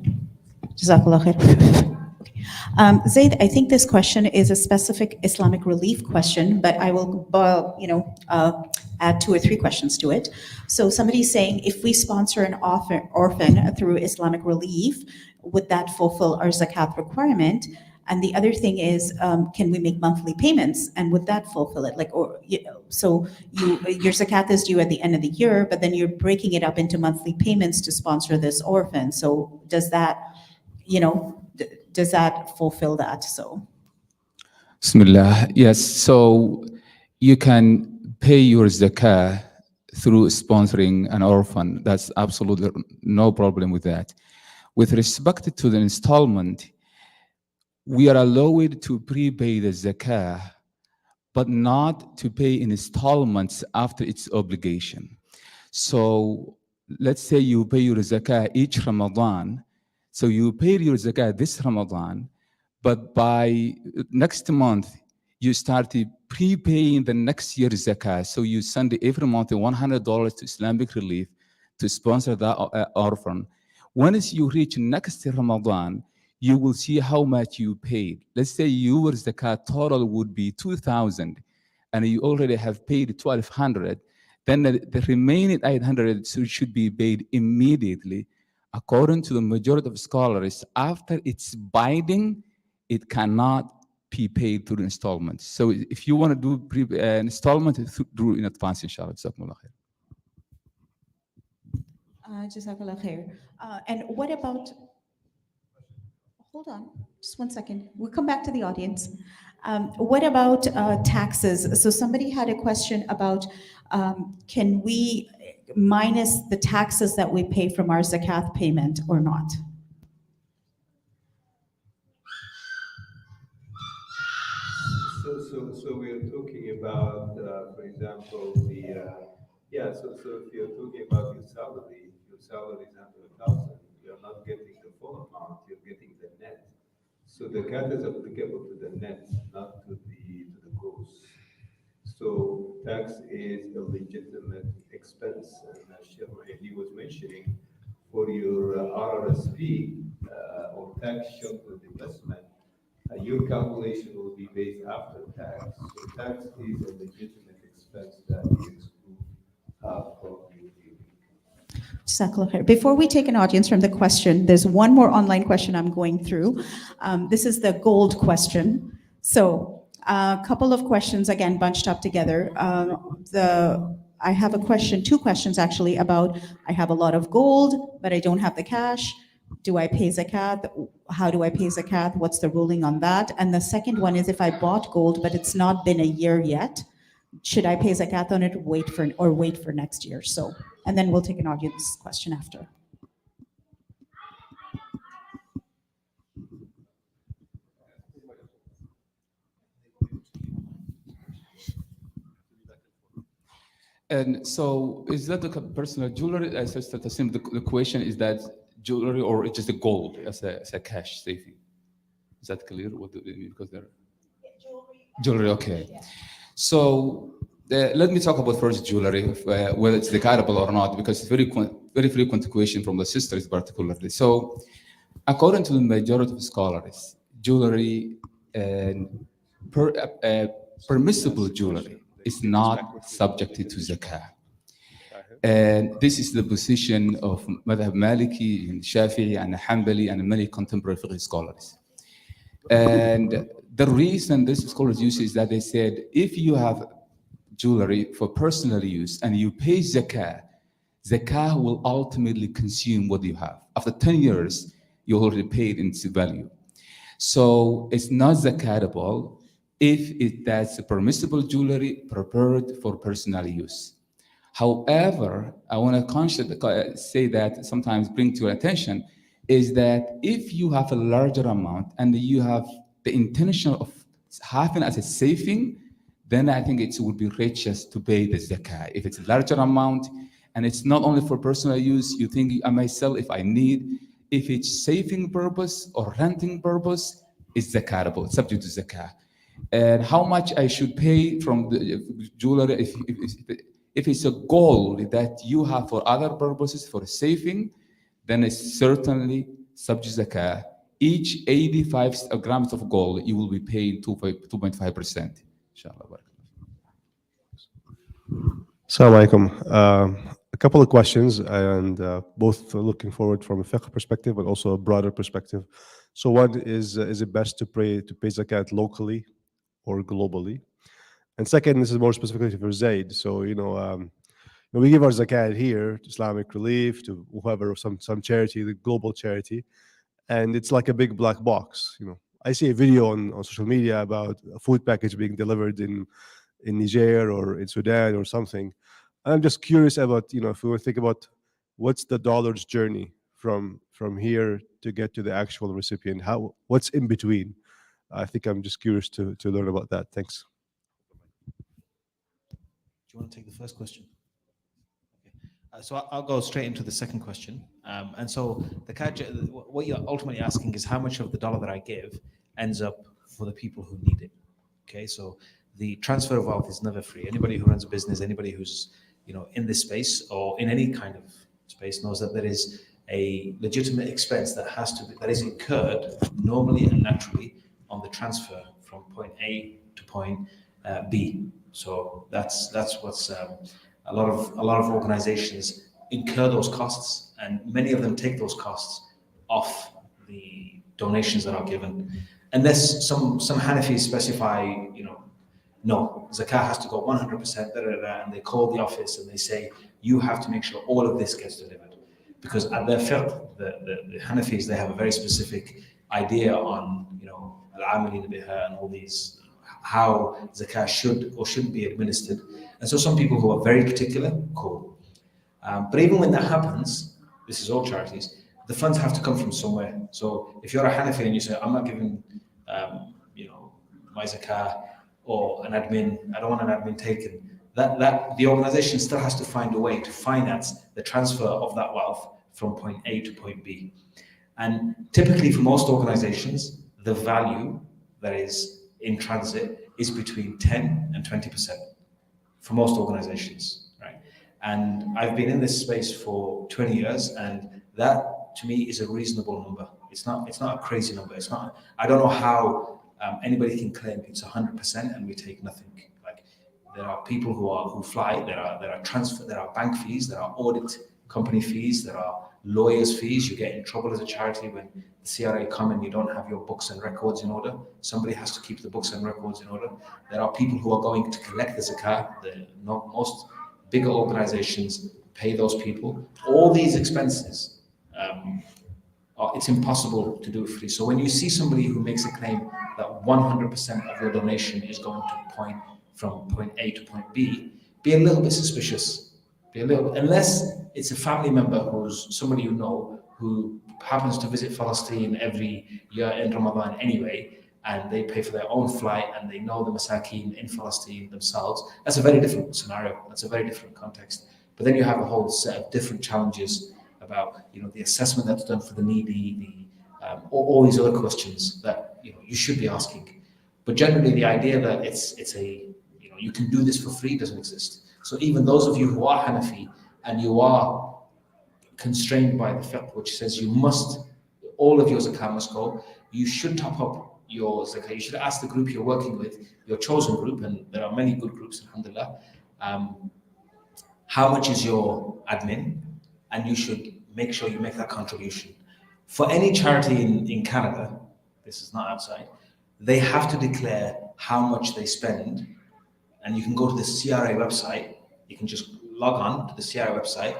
Jazakallah khair. Zaid, I think this question is a specific Islamic relief question, but I will, add 2 or 3 questions to it. So somebody's saying, if we sponsor an orphan through Islamic relief, would that fulfill our zakat requirement? And the other thing is, can we make monthly payments, and would that fulfill it? So your zakat is due at the end of the year, but then you're breaking it up into monthly payments to sponsor this orphan. So does that fulfill that? So, Bismillah. Yes. So you can pay your zakah through sponsoring an orphan. That's absolutely no problem with that. With respect to the installment, we are allowed to prepay the zakah, but not to pay in installments after its obligation. So let's say you pay your zakah each Ramadan. So you pay your zakah this Ramadan, but by next month, you start prepaying the next year's zakah. So you send every month $100 to Islamic Relief to sponsor that orphan. Once you reach next Ramadan, you will see how much you paid. Let's say your zakat total would be 2,000, and you already have paid 1,200, then the remaining 800 should be paid immediately. According to the majority of scholars, after it's binding, it cannot be paid through installments. So if you want to do installment, do in advance, inshallah. Jazakumullah khair. Jazakallah khair. And what about, hold on, just 1 second. We'll come back to the audience. What about taxes? So somebody had a question about, can we minus the taxes that we pay from our zakat payment or not? So we're talking about, for example, so if you're talking about your salary is 100,000, you're not getting the full amount, you're getting the net. So the cat is applicable to the net, not to the gross. So tax is a legitimate expense, and as Sheikh Muhiadin was mentioning, for your RRSP or tax sheltered investment, your calculation will be based after tax. So tax is a legitimate expense that you exclude from your Jazakallah khair. Before we take an audience from the question, there's one more online question I'm going through. This is the gold question. So a couple of questions, again, bunched up together. I have a question, two questions actually, about I have a lot of gold, but I don't have the cash. Do I pay zakat? How do I pay zakat? What's the ruling on that? And the second one is, if I bought gold, but it's not been a year yet, should I pay zakat on it, wait for next year? So, and then we'll take an audience question after. And so, is that the personal jewelry? As I assume the question is that jewelry or just the gold as a cash saving. Is that clear? What do you mean? Because they're jewelry. Okay. Yeah. So let me talk about first jewelry, whether it's declarable or not, because it's very frequent question from the sisters particularly. So, according to the majority of scholars, jewelry and permissible jewelry is not subjected to zakah. And this is the position of Madhab Maliki and Shafi'i and Hanbali and many contemporary fiqh scholars. And the reason these scholars use is that they said, if you have jewelry for personal use and you pay zakah, zakah will ultimately consume what you have. After 10 years, you already paid its value. So it's not zakatable if that's a permissible jewelry prepared for personal use. However, I want to say that sometimes bring to your attention is that if you have a larger amount and you have the intention of having as a saving, then I think it would be righteous to pay the zakah. If it's a larger amount and it's not only for personal use, you think I might sell if I need. If it's saving purpose or renting purpose, it's zakatable, it's subject to zakah. And how much I should pay from the jewelry if it's a gold that you have for other purposes, for saving, then it's certainly subject to zakah. Each 85 grams of gold, you will be paying 2.5%. Inshallah. Assalamu alaikum. A couple of questions, and both looking forward from a fiqh perspective, but also a broader perspective. So one is it best to pay zakat locally or globally? And second, this is more specifically for Zaid. So, we give our zakat here to Islamic Relief, to whoever, some charity, the global charity, and it's like a big black box. I see a video on social media about a food package being delivered in Niger or in Sudan or something. And I'm just curious about, if we were to think about what's the dollar's journey from here to get to the actual recipient, what's in between? I think I'm just curious to learn about that. Thanks. Do you want to take the first question? Okay. So I'll go straight into the second question. And so what you're ultimately asking is how much of the dollar that I give ends up for the people who need it. Okay, so the transfer of wealth is never free. Anybody who runs a business, anybody who's in this space or in any kind of space knows that there is a legitimate expense that is incurred normally and naturally on the transfer from point A to point B. So that's what's a lot of organizations incur those costs, and many of them take those costs off the donations that are given, unless some Hanafis specify, no, zakat has to go 100%, and they call the office and they say, you have to make sure all of this gets delivered. Because at their fiqh, the Hanafis, they have a very specific idea on, al-amilin biha and all these, how zakat should or shouldn't be administered. And so some people who are very particular, cool. But even when that happens, this is all charities, the funds have to come from somewhere. So if you're a Hanafi and you say, I'm not giving, my zakah or an admin, I don't want an admin taken, that the organization still has to find a way to finance the transfer of that wealth from point A to point B. And typically for most organizations, the value that is in transit is between 10 and 20% for most organizations, right? And I've been in this space for 20 years, and that to me is a reasonable number. It's not a crazy number. It's not, I don't know how anybody can claim it's 100% and we take nothing. Like, there are people who fly, there are transfer, there are bank fees, there are audit company fees, there are lawyers' fees. You get in trouble as a charity when the CRA come and you don't have your books and records in order. Somebody has to keep the books and records in order. There are people who are going to collect the zakat. Most bigger organizations pay those people. All these expenses, it's impossible to do it free. So when you see somebody who makes a claim that 100% of your donation is going to point from point A to point B, be a little bit suspicious. Unless it's a family member who's somebody you know who happens to visit Palestine every year in Ramadan anyway, and they pay for their own flight and they know the masakin in Palestine themselves. That's a very different scenario. That's a very different context. But then you have a whole set of different challenges about the assessment that's done for the needy, all these other questions that you should be asking. But generally, the idea that it's a you can do this for free doesn't exist. So even those of you who are Hanafi and you are constrained by the fiqh, which says all of your zakat must go, you should top up your zakat. You should ask the group you're working with, your chosen group, and there are many good groups, alhamdulillah, how much is your admin, and you should make sure you make that contribution. For any charity in Canada, this is not outside, they have to declare how much they spend, and you can go to the CRA website, you can just log on to the CRA website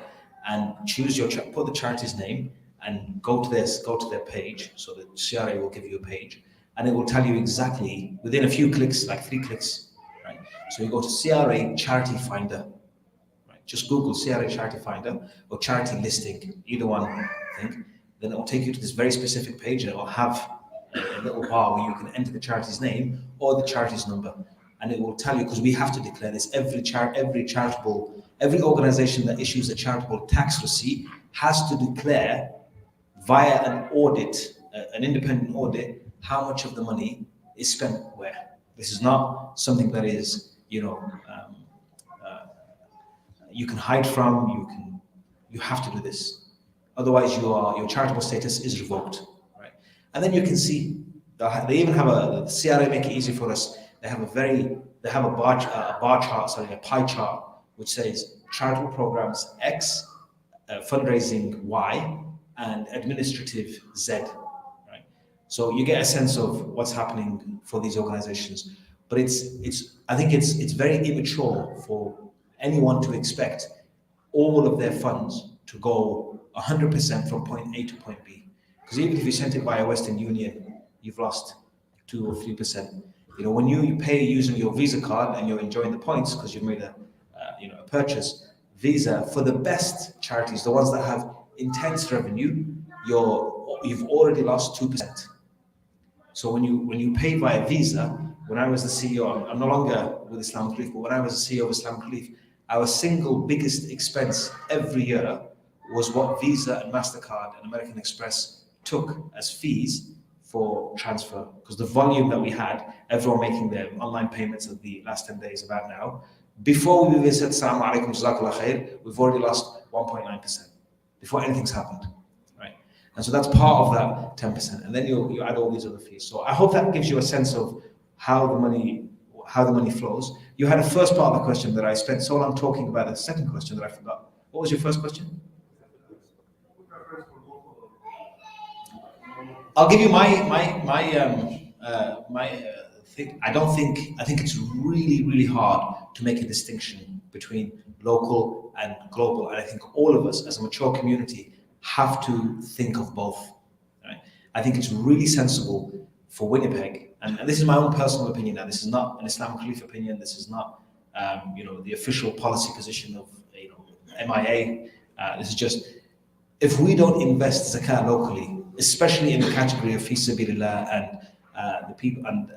and choose put the charity's name and go to their page. So the CRA will give you a page and it will tell you exactly within a few clicks, like 3 clicks, right? So you go to CRA Charity Finder, right? Just Google CRA Charity Finder or Charity Listing, either one, I think. Then it will take you to this very specific page and it will have a little bar where you can enter the charity's name or the charity's number. And it will tell you, because we have to declare this, every organization that issues a charitable tax receipt has to declare via an audit, an independent audit, how much of the money is spent where. This is not something that is, you can hide from. You have to do this. Otherwise, your charitable status is revoked, right? And then you can see they even have the CRA make it easy for us. They have a pie chart which says charitable programs X, fundraising Y, and administrative Z. Right? So you get a sense of what's happening for these organizations. But I think it's very immature for anyone to expect all of their funds to go 100% from point A to point B. Because even if you sent it via Western Union, you've lost 2 or 3%. When you pay using your Visa card and you're enjoying the points because you've made a purchase, Visa, for the best charities, the ones that have intense revenue, you've already lost 2%. So when you pay via Visa, when I was the CEO, I'm no longer with Islamic Relief, but when I was the CEO of Islamic Relief, our single biggest expense every year was what Visa and MasterCard and American Express took as fees for transfer, because the volume that we had, everyone making their online payments of the last 10 days about now, before we even said Assalamu alaikum, jazakallah khair, we've already lost 1.9% before anything's happened, right? And so that's part of that 10%. And then you add all these other fees. So I hope that gives you a sense of how how the money flows. You had a first part of the question that I spent so long talking about. The second question that I forgot. What was your first question? I'll give you my thing. I think it's really hard to make a distinction between local and global. And I think all of us as a mature community have to think of both. Right? I think it's really sensible for Winnipeg, and this is my own personal opinion now. This is not an Islamic Khalifa opinion. This is not the official policy position of MIA. This is just, if we don't invest zakat locally, especially in the category of fi sabilillah and the people and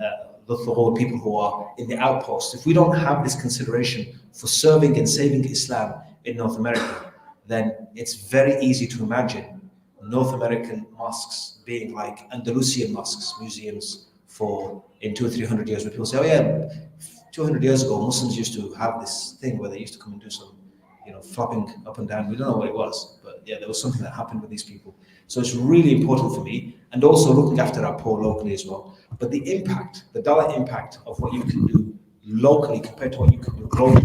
the people who are in the outposts, if we don't have this consideration for serving and saving Islam in North America, then it's very easy to imagine North American mosques being like Andalusian mosques, museums in 200 or 300 years, where people say, oh yeah, 200 years ago, Muslims used to have this thing where they used to come and do some, flopping up and down. We don't know what it was, but yeah, there was something that happened with these people. So it's really important for me, and also looking after our poor locally as well. But the impact, the dollar impact of what you can do locally compared to what you can do globally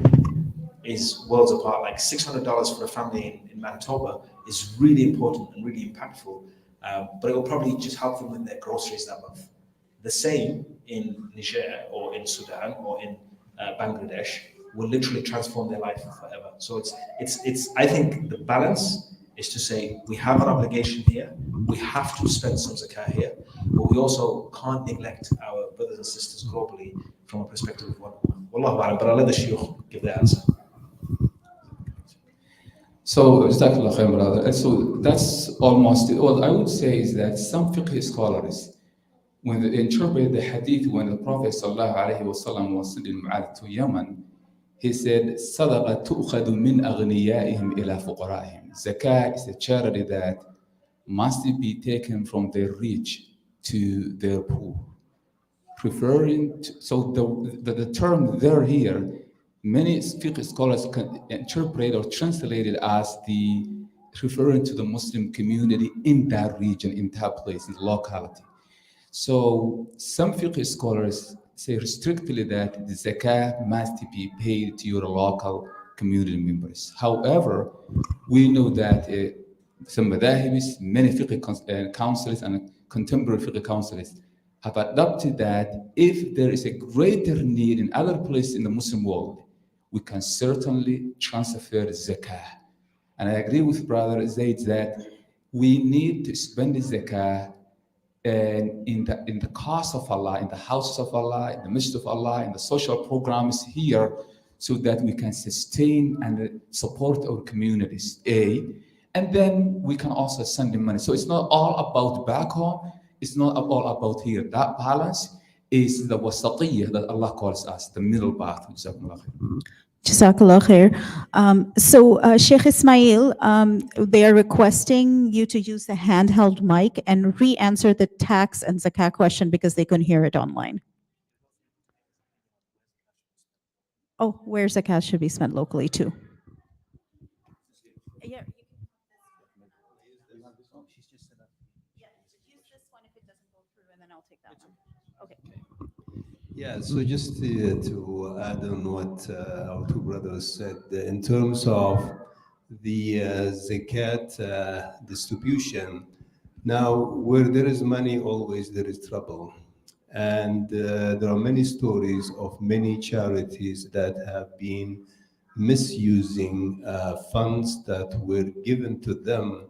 is worlds apart. Like $600 for a family in Manitoba is really important and really impactful, but it will probably just help them with their groceries that month. The same in Niger or in Sudan or in Bangladesh will literally transform their life forever. So it's. I think the balance is to say we have an obligation here, we have to spend some zakah here, but we also can't neglect our brothers and sisters globally from a perspective of Wallahu a'lam, but I'll let the Shaykh give the answer. So, Jazakallah khair, brother. So that's almost all I would say is that some fiqh scholars, when they interpret the hadith, when the Prophet ﷺ was sending Mu'adh to Yemen, he said, "Sadaqa tu'khadu min aghniyaihim ila fuqara'ihim." Zakat is a charity that must be taken from their rich to their poor. So the term "there" here, many fiqh scholars can interpret or translate it as referring to the Muslim community in that region, in that place, in the locality. So some fiqh scholars say strictly that the zakat must be paid to your local community members. However, we know that some madahibis, many fiqh councils and contemporary fiqh councils have adopted that if there is a greater need in other places in the Muslim world, we can certainly transfer zakah. And I agree with Brother Zaid that we need to spend the zakah in the cause of Allah, in the house of Allah, in the masjid of Allah, in the social programs here, so that we can sustain and support our communities, and then we can also send them money. So it's not all about back home, it's not all about here. That balance is the wasatiyah that Allah calls us, the middle path. Jazakallah khair. So Sheikh Ismael, they are requesting you to use the handheld mic and re-answer the tax and zakat question because they couldn't hear it online. Oh, where zakat should be spent locally too. Yeah. Use this one if it doesn't go through, and then I'll take that one. Okay. Yeah, so just to add on what our two brothers said, in terms of the zakat distribution, now where there is money, always there is trouble. And there are many stories of many charities that have been misusing funds that were given to them.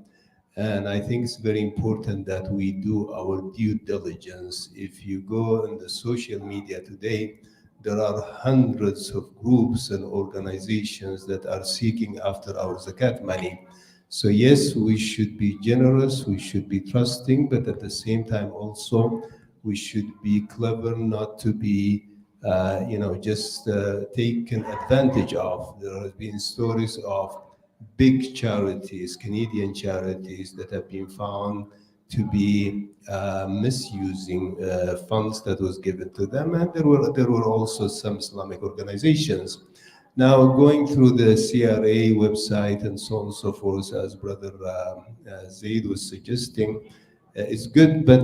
And I think it's very important that we do our due diligence. If you go on the social media today, there are hundreds of groups and organizations that are seeking after our zakat money. So yes, we should be generous, we should be trusting, but at the same time also, we should be clever not to be, just taken advantage of. There have been stories of big charities, Canadian charities, that have been found to be misusing funds that was given to them, and there were also some Islamic organizations. Now, going through the CRA website and so on and so forth, as Brother Zaid was suggesting, is good, but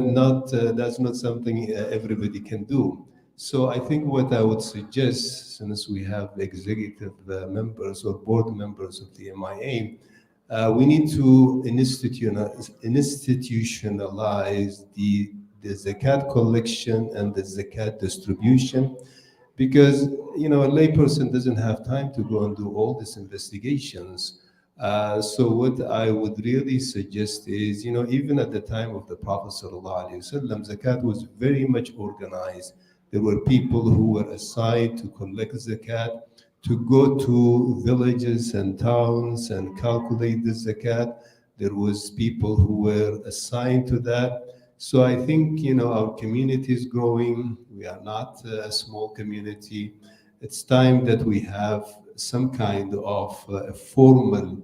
that's not something everybody can do. So I think what I would suggest, since we have executive members or board members of the MIA, we need to institutionalize the zakat collection and the zakat distribution, because a layperson doesn't have time to go and do all these investigations. So what I would really suggest is, even at the time of the Prophet ﷺ, zakat was very much organized. There were people who were assigned to collect zakat, to go to villages and towns and calculate the zakat. There was people who were assigned to that. So I think, our community is growing. We are not a small community. It's time that we have some kind of formal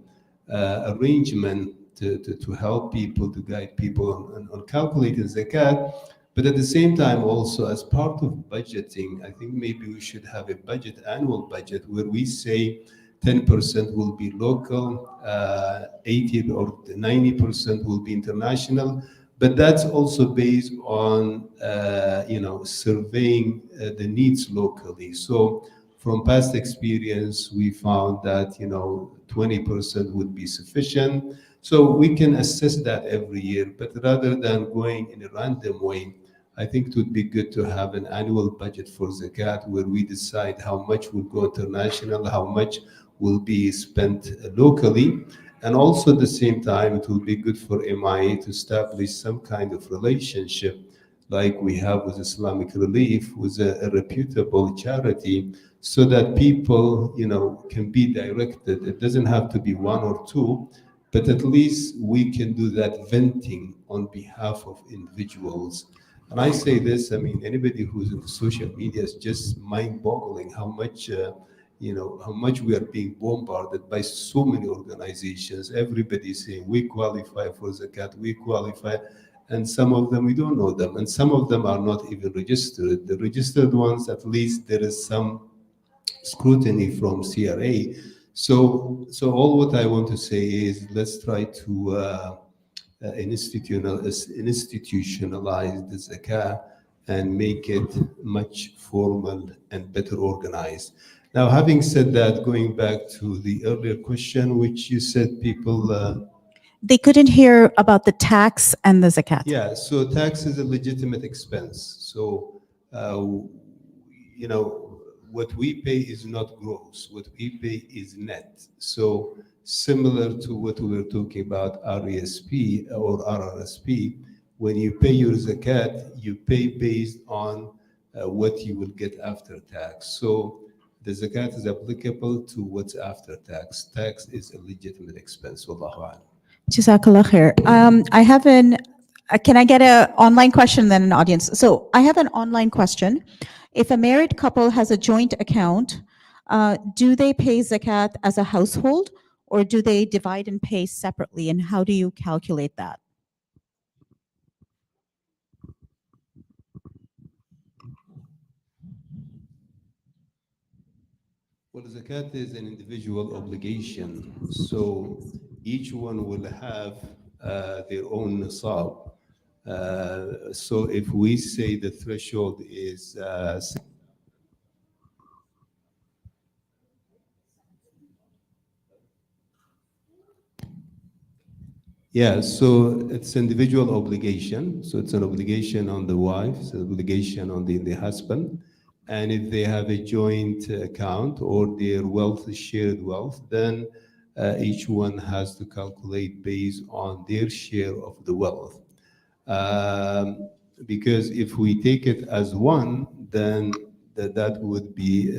arrangement to help people, to guide people on calculating zakat. But at the same time, also as part of budgeting, I think maybe we should have a annual budget, where we say 10% will be local, 80 or 90% will be international. But that's also based on, surveying the needs locally. So from past experience, we found that, 20% would be sufficient. So we can assess that every year, but rather than going in a random way, I think it would be good to have an annual budget for zakat, where we decide how much will go international, how much will be spent locally. And also at the same time, it will be good for MIA to establish some kind of relationship like we have with Islamic Relief, with a reputable charity, so that people, can be directed. It doesn't have to be one or two, but at least we can do that venting on behalf of individuals. And I say this, anybody who's in social media is just mind-boggling how much we are being bombarded by so many organizations. Everybody saying we qualify for zakat, we qualify, and some of them we don't know them, and some of them are not even registered. The registered ones, at least there is some scrutiny from CRA. So all what I want to say is, let's try to institutionalize the zakat and make it much formal and better organized. Now, having said that, going back to the earlier question, which you said people... They couldn't hear about the tax and the zakat. Yeah, so tax is a legitimate expense. So, what we pay is not gross. What we pay is net. So similar to what we were talking about, RESP or RRSP, when you pay your zakat, you pay based on what you will get after tax. So the zakat is applicable to what's after tax. Tax is a legitimate expense. Wallahu a'lam. Jazakallah khair. Can I get an online question, then an audience? So I have an online question. If a married couple has a joint account, do they pay zakat as a household, or do they divide and pay separately? And how do you calculate that? Well, zakat is an individual obligation. So each one will have their own nisab. So if we say the threshold is so it's individual obligation. So it's an obligation on the wife, it's an obligation on the husband. And if they have a joint account or their wealth is shared wealth, then each one has to calculate based on their share of the wealth. Because if we take it as one, then that would be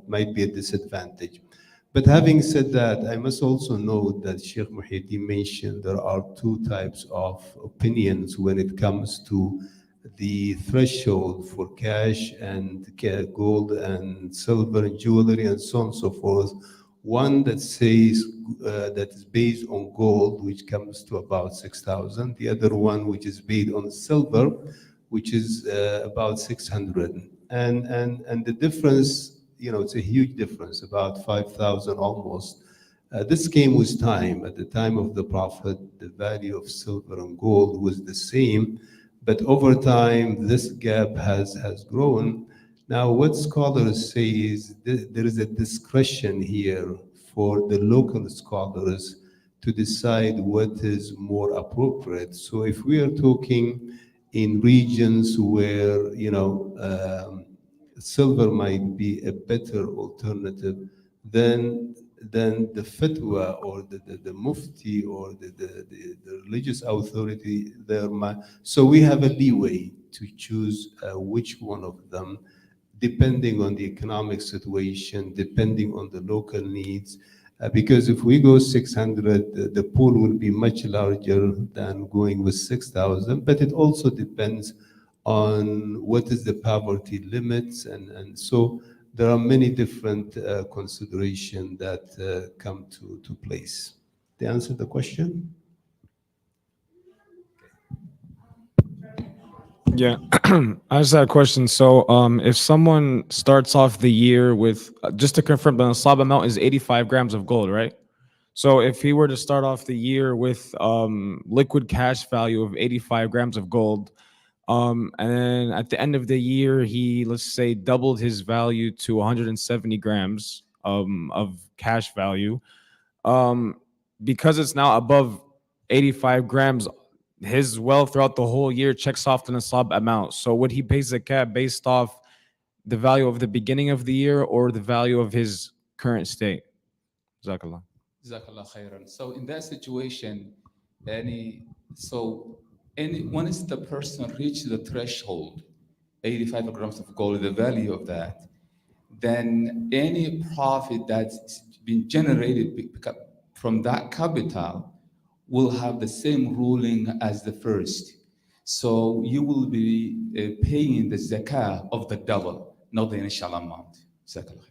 might be a disadvantage. But having said that, I must also note that Sheikh Muhiadin mentioned there are two types of opinions when it comes to the threshold for cash and gold and silver and jewelry and so on and so forth. One that says that is based on gold, which comes to about 6,000. The other one, which is based on silver, which is about 600. And the difference, it's a huge difference, about 5,000 almost. This came with time. At the time of the Prophet, the value of silver and gold was the same. But over time, this gap has grown. Now, what scholars say is there is a discretion here for the local scholars to decide what is more appropriate. So if we are talking in regions where, silver might be a better alternative, then the fatwa or the mufti or the religious authority there might, so we have a leeway to choose which one of them, depending on the economic situation, depending on the local needs. Because if we go 600, the pool will be much larger than going with 6,000. But it also depends on what is the poverty limits, and so there are many different considerations that come to place. To answer the question? Yeah, I just had a question. So, if someone starts off the year with, just to confirm, the nisab amount is 85 grams of gold, right? So, if he were to start off the year with liquid cash value of 85 grams of gold, and then at the end of the year, he, let's say, doubled his value to 170 grams of cash value, because it's now above 85 grams, his wealth throughout the whole year checks off the nisab amount. So would he pay zakat based off the value of the beginning of the year or the value of his current state? Jazakallah. Jazakallah khairan. So in that situation, once the person reaches the threshold, 85 grams of gold, the value of that, then any profit that's been generated from that capital will have the same ruling as the first. So you will be paying the zakah of the double, not the initial amount. Jazakallah.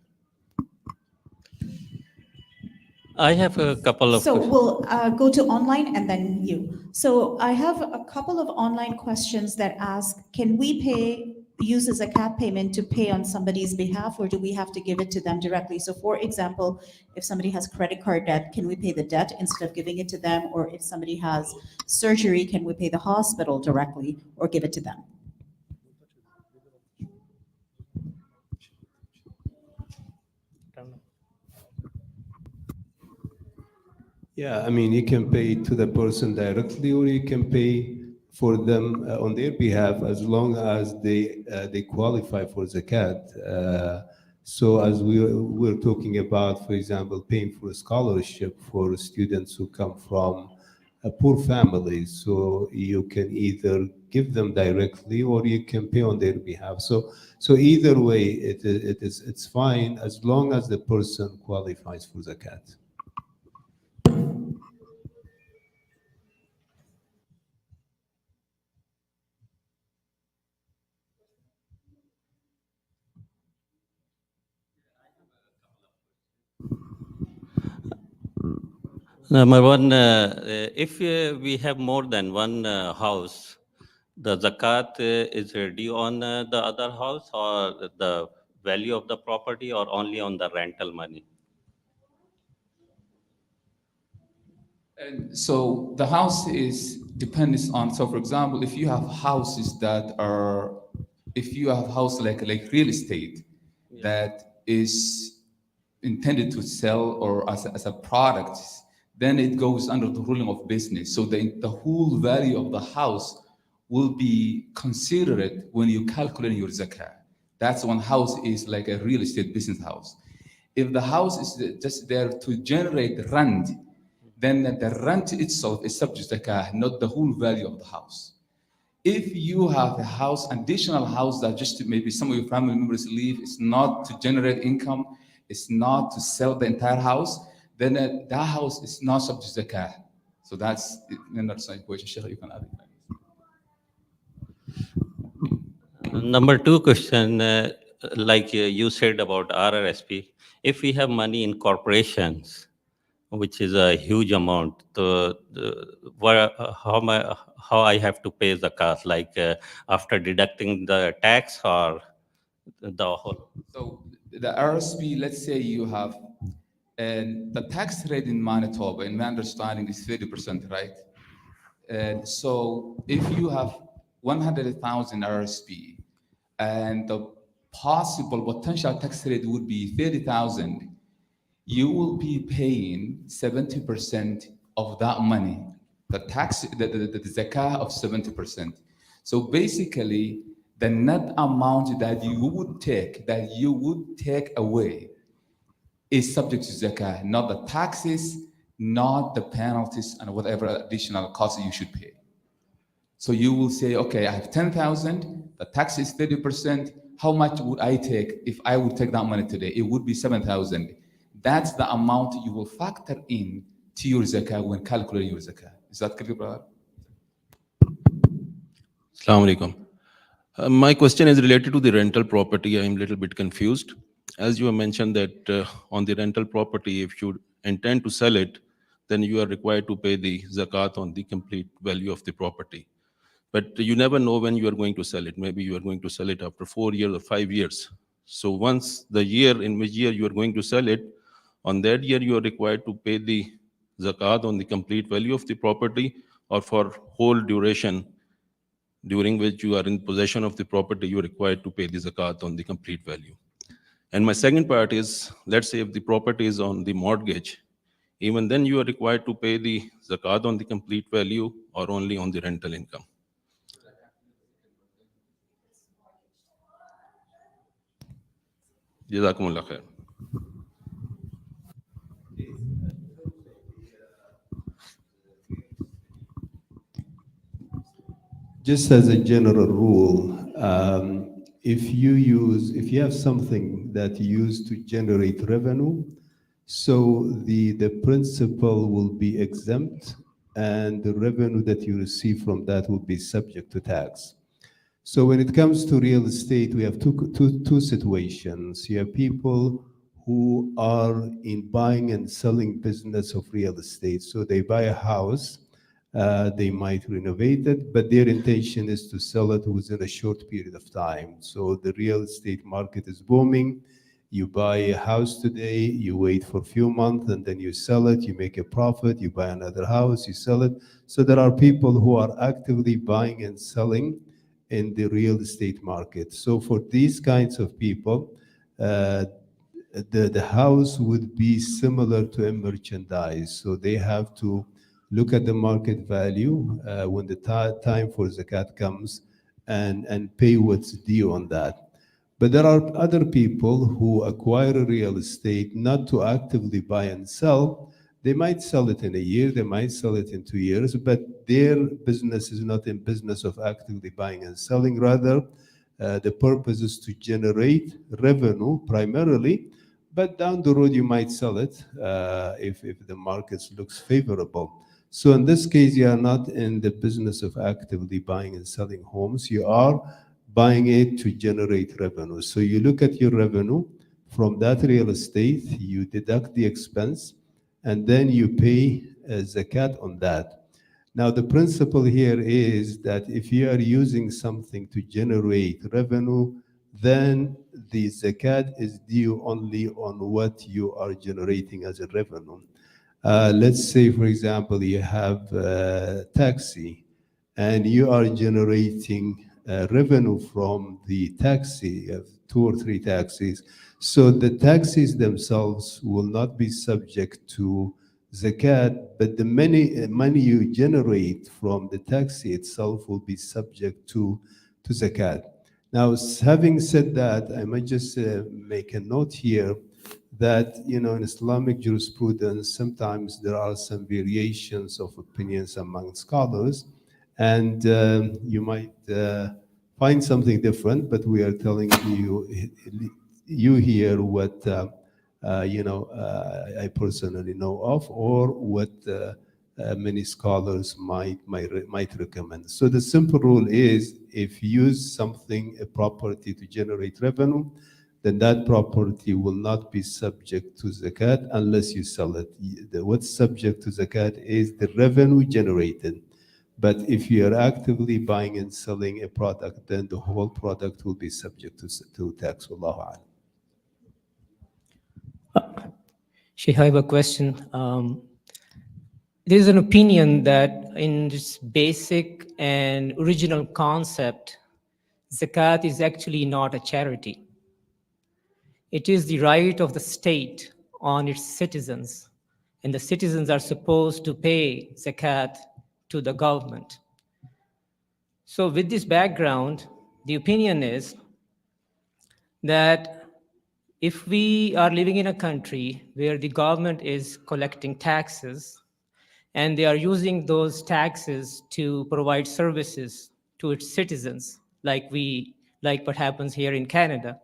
I have a couple of So questions. we'll go to online and then you. So I have a couple of online questions that ask, can we use a zakat payment to pay on somebody's behalf, or do we have to give it to them directly? So for example, if somebody has credit card debt, can we pay the debt instead of giving it to them? Or if somebody has surgery, can we pay the hospital directly or give it to them? Yeah, I mean, you can pay to the person directly, or you can pay for them on their behalf, as long as they qualify for zakat. So as we're talking about, for example, paying for a scholarship for students who come from poor families, so you can either give them directly or you can pay on their behalf. So either way, it's fine as long as the person qualifies for zakat. Number one, if we have more than one house, the zakat is due on the other house, or the value of the property, or only on the rental money? And so the house depends on, so for example, if you have houses like real estate that is intended to sell or as a product, then it goes under the ruling of business. So the whole value of the house will be considered when you calculate your zakah. That's when house is like a real estate business house. If the house is just there to generate rent, then the rent itself is subject to zakah, not the whole value of the house. If you have a house, additional house that just maybe some of your family members live, it's not to generate income, it's not to sell the entire house, then that house is not subject to zakah. So that's another question. Sheikh, you can add it. Number two question, like you said about RRSP, if we have money in corporations, which is a huge amount, how I have to pay zakat, like after deducting the tax or the whole? So the RSP, let's say you have, and the tax rate in Manitoba, in my understanding, is 30%, right? And so if you have 100,000 RSP, and the possible potential tax rate would be 30,000, you will be paying 70% of that money, the tax, the zakah of 70%. So basically, the net amount that you would take away is subject to zakah, not the taxes, not the penalties, and whatever additional costs you should pay. So you will say, okay, I have 10,000, the tax is 30%. How much would I take if I would take that money today? It would be 7,000. That's the amount you will factor in to your zakah when calculating your zakah. Is that clear, brother? Assalamu alaikum. My question is related to the rental property. I'm a little bit confused. As you have mentioned that on the rental property, if you intend to sell it, then you are required to pay the zakat on the complete value of the property. But you never know when you are going to sell it. Maybe you are going to sell it after 4 years or 5 years. So once the year in which year you are going to sell it, on that year you are required to pay the zakat on the complete value of the property, or for whole duration during which you are in possession of the property, you are required to pay the zakat on the complete value. And my second part is, let's say if the property is on the mortgage, even then you are required to pay the zakat on the complete value or only on the rental income. Jazakumullah khair. Just as a general rule, if you have something that you use to generate revenue, so the principal will be exempt, and the revenue that you receive from that will be subject to tax. So when it comes to real estate, we have two situations. You have people who are in buying and selling business of real estate. So they buy a house, they might renovate it, but their intention is to sell it within a short period of time. So the real estate market is booming. You buy a house today, you wait for a few months, and then you sell it, you make a profit, you buy another house, you sell it. So there are people who are actively buying and selling in the real estate market. So for these kinds of people, the house would be similar to a merchandise. So they have to look at the market value when the time for zakat comes and pay what's due on that. But there are other people who acquire real estate not to actively buy and sell. They might sell it in a year, they might sell it in 2 years, but their business is not in business of actively buying and selling. Rather, the purpose is to generate revenue primarily, but down the road you might sell it if the market looks favorable. So in this case, you are not in the business of actively buying and selling homes. You are buying it to generate revenue. So you look at your revenue from that real estate, you deduct the expense, and then you pay zakat on that. Now, the principle here is that if you are using something to generate revenue, then the zakat is due only on what you are generating as a revenue. Let's say, for example, you have a taxi, and you are generating revenue from the taxi, you have 2 or 3 taxis. So the taxis themselves will not be subject to zakat, but the money you generate from the taxi itself will be subject to zakat. Now, having said that, I might just make a note here that, in Islamic jurisprudence, sometimes there are some variations of opinions among scholars, and you might find something different, but we are telling you here what I personally know of, or what many scholars might recommend. So the simple rule is, if you use something, a property, to generate revenue, then that property will not be subject to zakat unless you sell it. What's subject to zakat is the revenue generated. But if you are actively buying and selling a product, then the whole product will be subject to tax. Wallahu a'lam. Sheikh, I have a question. There's an opinion that in this basic and original concept, zakat is actually not a charity. It is the right of the state on its citizens, and the citizens are supposed to pay zakat to the government. So with this background, the opinion is that if we are living in a country where the government is collecting taxes and they are using those taxes to provide services to its citizens, like what happens here in Canada,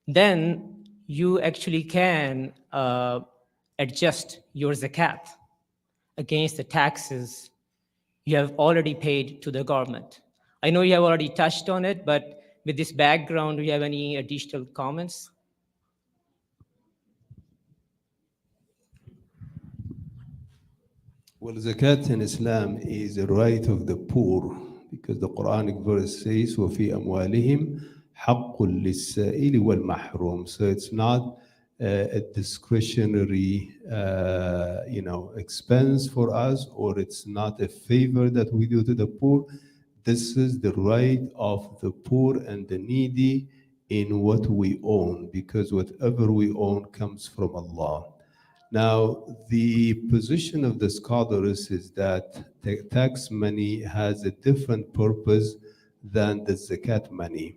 then you actually can adjust your zakat against the taxes you have already paid to the government. I know you have already touched on it, but with this background, do you have any additional comments? Well, zakat in Islam is a right of the poor because the Quranic verse says, وَفِي أَمْوَالِهِمْ حَقٌّ لِلسَّائِلِ وَالْمَحْرُومِ. So it's not a discretionary, expense for us, or it's not a favor that we do to the poor. This is the right of the poor and the needy in what we own, because whatever we own comes from Allah. Now, the position of the scholars is that tax money has a different purpose than the zakat money.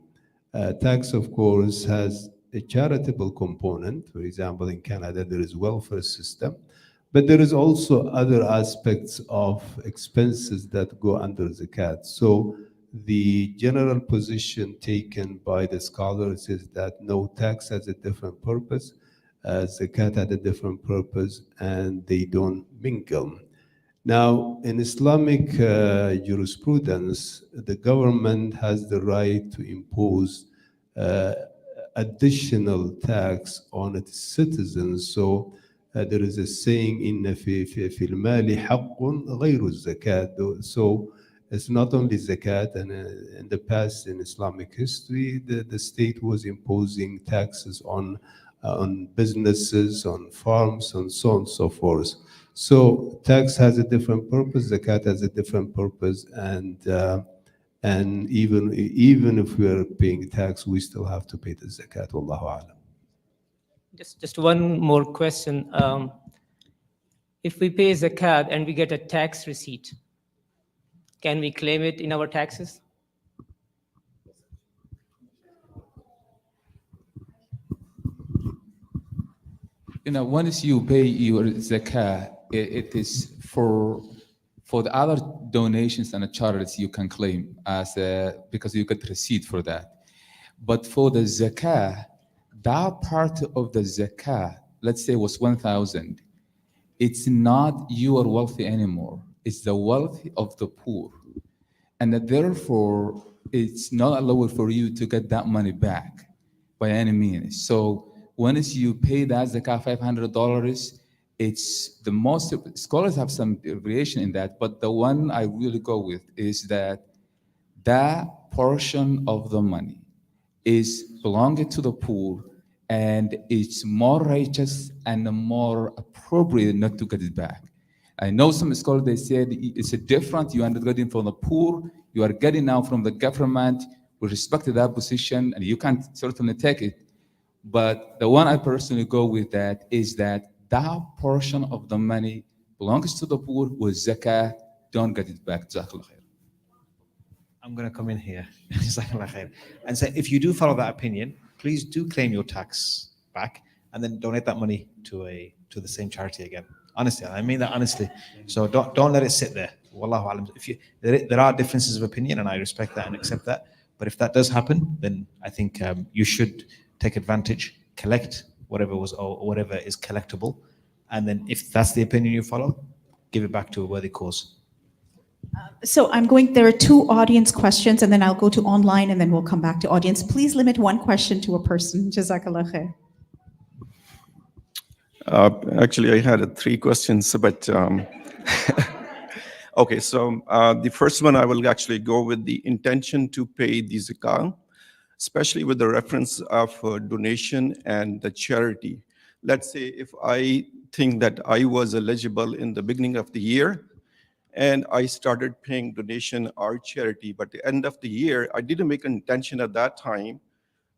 Tax, of course, has a charitable component. For example, in Canada, there is welfare system, but there is also other aspects of expenses that go under zakat. So the general position taken by the scholars is that no, tax has a different purpose. Zakat had a different purpose, and they don't mingle. Now, in Islamic jurisprudence, the government has the right to impose additional tax on its citizens. So there is a saying, "Inna fi al-mali haqqun ghayru zakat." So it's not only zakat, and in the past in Islamic history, the state was imposing taxes on businesses, on farms, and so on and so forth. So tax has a different purpose, zakat has a different purpose, and even if we are paying tax, we still have to pay the zakat. Wallahu a'lam. Just one more question. If we pay zakat and we get a tax receipt, can we claim it in our taxes? Once you pay your zakah, it is for the other donations and charities you can claim because you get receipt for that. But for the zakah, that part of the zakah, let's say was 1,000, it's not your wealthy anymore. It's the wealth of the poor. And therefore, it's not allowed for you to get that money back by any means. So once you pay that zakah $500, it's the most, scholars have some variation in that, but the one I really go with is that portion of the money is belonging to the poor, and it's more righteous and more appropriate not to get it back. I know some scholars, they said it's a different, you are not getting from the poor, you are getting now from the government. We respect that position, and you can certainly take it. But the one I personally go with that is that portion of the money belongs to the poor with zakah, don't get it back. Jazakallah khair. I'm going to come in here and say, if you do follow that opinion, please do claim your tax back and then donate that money to the same charity again. Honestly, I mean that honestly. So don't let it sit there. Wallahu alam. There are differences of opinion, and I respect that and accept that. But if that does happen, then I think you should take advantage, collect whatever is collectible, and then if that's the opinion you follow, give it back to a worthy cause. So there are two audience questions, and then I'll go to online, and then we'll come back to audience. Please limit one question to a person. Jazakallah khair. Actually, I had 3 questions, but okay. So the first one, I will actually go with the intention to pay the zakah, especially with the reference of donation and the charity. let's say if I think that I was eligible in the beginning of the year and I started paying donation or charity, but at the end of the year, I didn't make an intention at that time,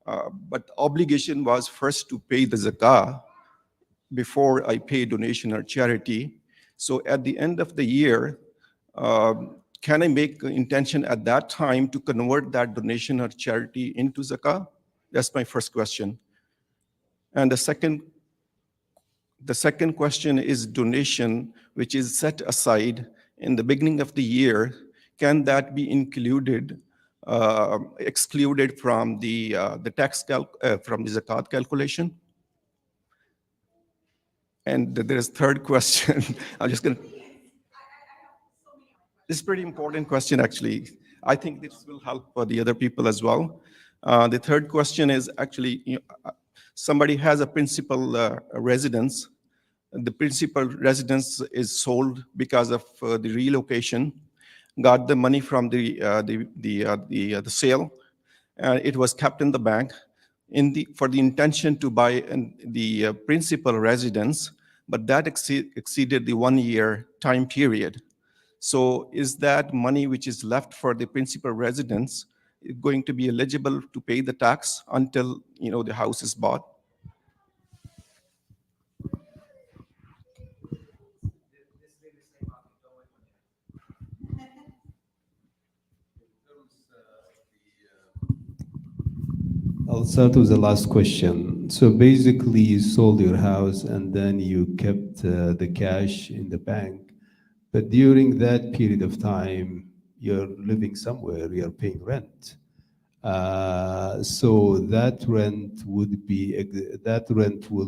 but the obligation was first to pay the zakah before I pay donation or charity. So at the end of the year, can I make an intention at that time to convert that donation or charity into zakah? That's my first question. And the second question is donation, which is set aside in the beginning of the year. Can that be included, excluded from the from the zakat calculation? And there's third question. I'm just going to. This is a pretty important question, actually. I think this will help the other people as well. The third question is actually, somebody has a principal residence. The principal residence is sold because of the relocation. Got the money from the sale. It was kept in the bank for the intention to buy the principal residence, but that exceeded the 1 year time period. So is that money which is left for the principal residence going to be eligible to pay the tax until the house is bought? I'll start with the last question. So basically, you sold your house and then you kept the cash in the bank. But during that period of time, you're living somewhere, you're paying rent. So that rent will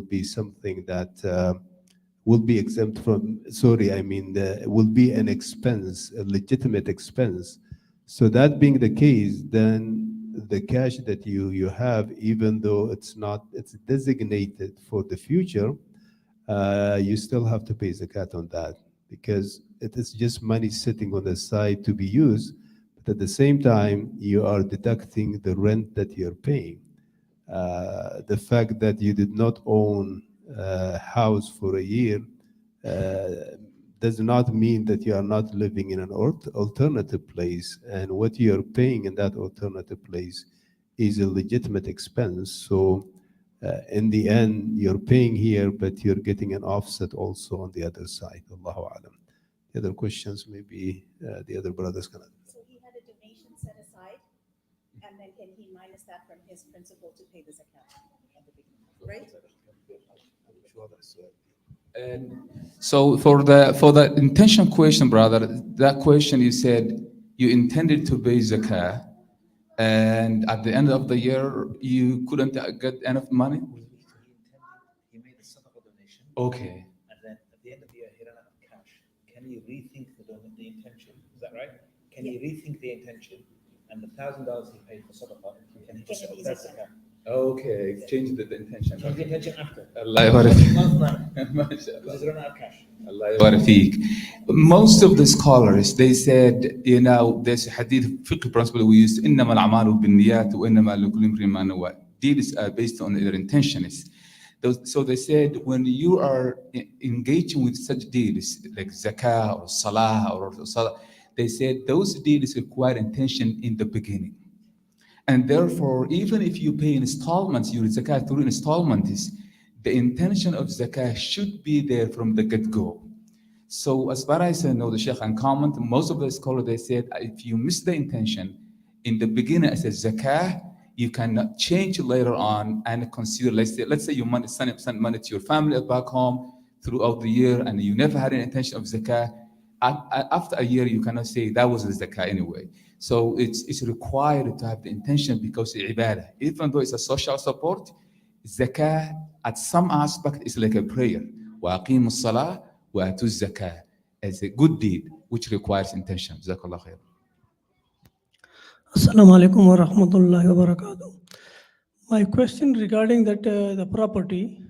be something that will be exempt from. Will be an expense, a legitimate expense. So that being the case, then the cash that you have, even though it's designated for the future, you still have to pay zakat on that, because it is just money sitting on the side to be used, but at the same time, you are deducting the rent that you're paying. The fact that you did not own a house for a year does not mean that you are not living in an alternative place, and what you are paying in that alternative place is a legitimate expense. So in the end, you're paying here, but you're getting an offset also on the other side. Allahu Alam. The other questions, maybe the other brothers can. So he had a donation set aside, and then can he minus that from his principal to pay the zakat at the beginning, right? I'm sure that's And so for the intention question, brother, that question you said you intended to pay zakah, and at the end of the year you couldn't get enough money. He made a sadaqah donation. Okay. And then at the end of the year, he ran out of cash. Can you rethink the intention? Is that right? Can you rethink the intention? And the $1,000 he paid for sadaqah, can he just set that zakah? Okay, change the intention. Change the intention after. Allah yabarak. Because he's run out of cash. Allah yabarak feek. Most of the scholars, they said, there's a hadith fiqh principle we use, إِنَّمَا الْأَعْمَالُ بِالنِّيَّاتِ وَإِنَّمَا لِكُلِّ امْرِئٍ مَا نَوَى. Deeds are based on their intentions. So they said, when you are engaging with such deeds, like zakah or salah or salah, they said those deeds require intention in the beginning. And therefore, even if you pay installments, your zakat through installments, the intention of zakah should be there from the get-go. So as far as I know, the Sheikh and comment, most of the scholars, they said, if you miss the intention in the beginning as a zakah, you cannot change later on and consider, let's say you send money to your family back home throughout the year and you never had an intention of zakah. After a year, you cannot say that was the zakah anyway. So it's required to have the intention because it's ibadah. Even though it's a social support, zakah at some aspect is like a prayer. وَأَقِيمُوا الصَّلَاةَ وَآتُوا الزَّكَاةَ as a good deed which requires intention. Jazakallah khair. Assalamu alaikum wa rahmatullahi wa barakatuh. My question regarding that the property,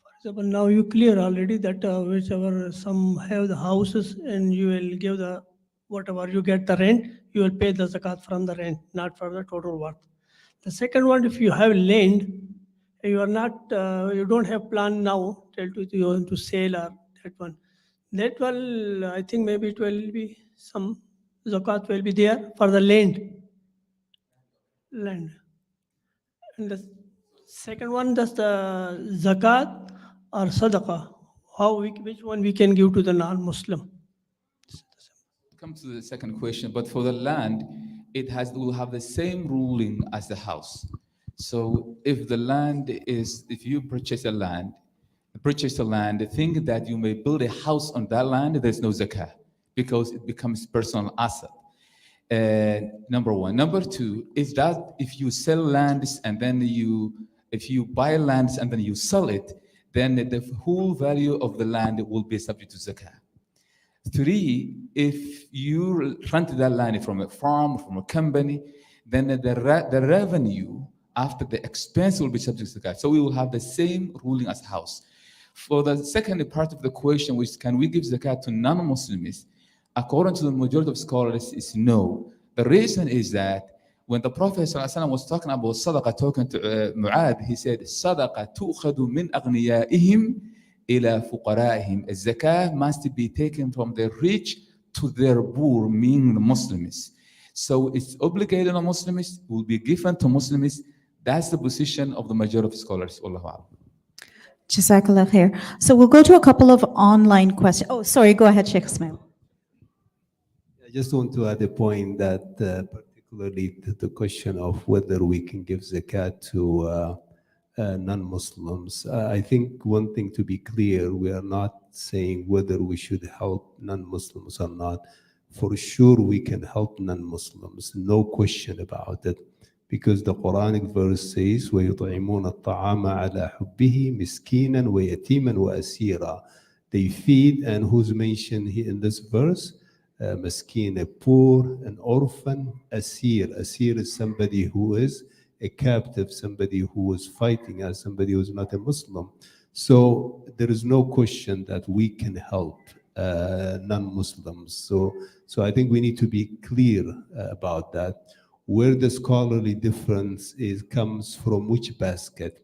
for example, now you clear already that whichever some have the houses and you will give the whatever you get the rent, you will pay the zakat from the rent, not for the total worth. The second one, if you have land You are not, you don't have plan now you want to sell or that one. That will, I think maybe it will be some zakat will be there for the land. And the second one, does the zakat or sadaqah? Which one we can give to the non-Muslim? Come to the second question, but for the land, will have the same ruling as the house. So if the land is, if you purchase a land, think that you may build a house on that land, there's no zakah because it becomes personal asset. Number one. Number two is that if you sell lands and then if you buy lands and then you sell it, then the whole value of the land will be subject to zakah. Three, if you rent that land from a farm, from a company, then the revenue after the expense will be subject to zakat. So we will have the same ruling as house. For the second part of the question, which can we give zakat to non-Muslims? According to the majority of scholars, is no. The reason is that when the Prophet ﷺ was talking about sadaqah, talking to Mu'ad, he said, sadaqah tu'khadu min aghniyaihim ila fuqara'ihim. Zakah must be taken from the rich to their poor, meaning the Muslims. So it's obligated on Muslims, will be given to Muslims. That's the position of the majority of scholars. Wallahu a'lam. Jazakallah khair. So we'll go to a couple of online questions. Oh, sorry, go ahead, Sheikh Ismael. I just want to add a point that particularly to the question of whether we can give zakat to non-Muslims. I think one thing to be clear, we are not saying whether we should help non-Muslims or not. For sure we can help non-Muslims, no question about it. Because the Quranic verse says, وَيُطْعِمُونَ الطَّعَامَ عَلَى حُبِّهِ مِسْكِينًا وَيَتِيمًا وَأَسِيرًا. They feed, and who's mentioned here in this verse? Miskin, a poor, an orphan, asir. Asir is somebody who is a captive, somebody who is fighting us, somebody who is not a Muslim. So there is no question that we can help non-Muslims. So I think we need to be clear about that. Where the scholarly difference comes from which basket?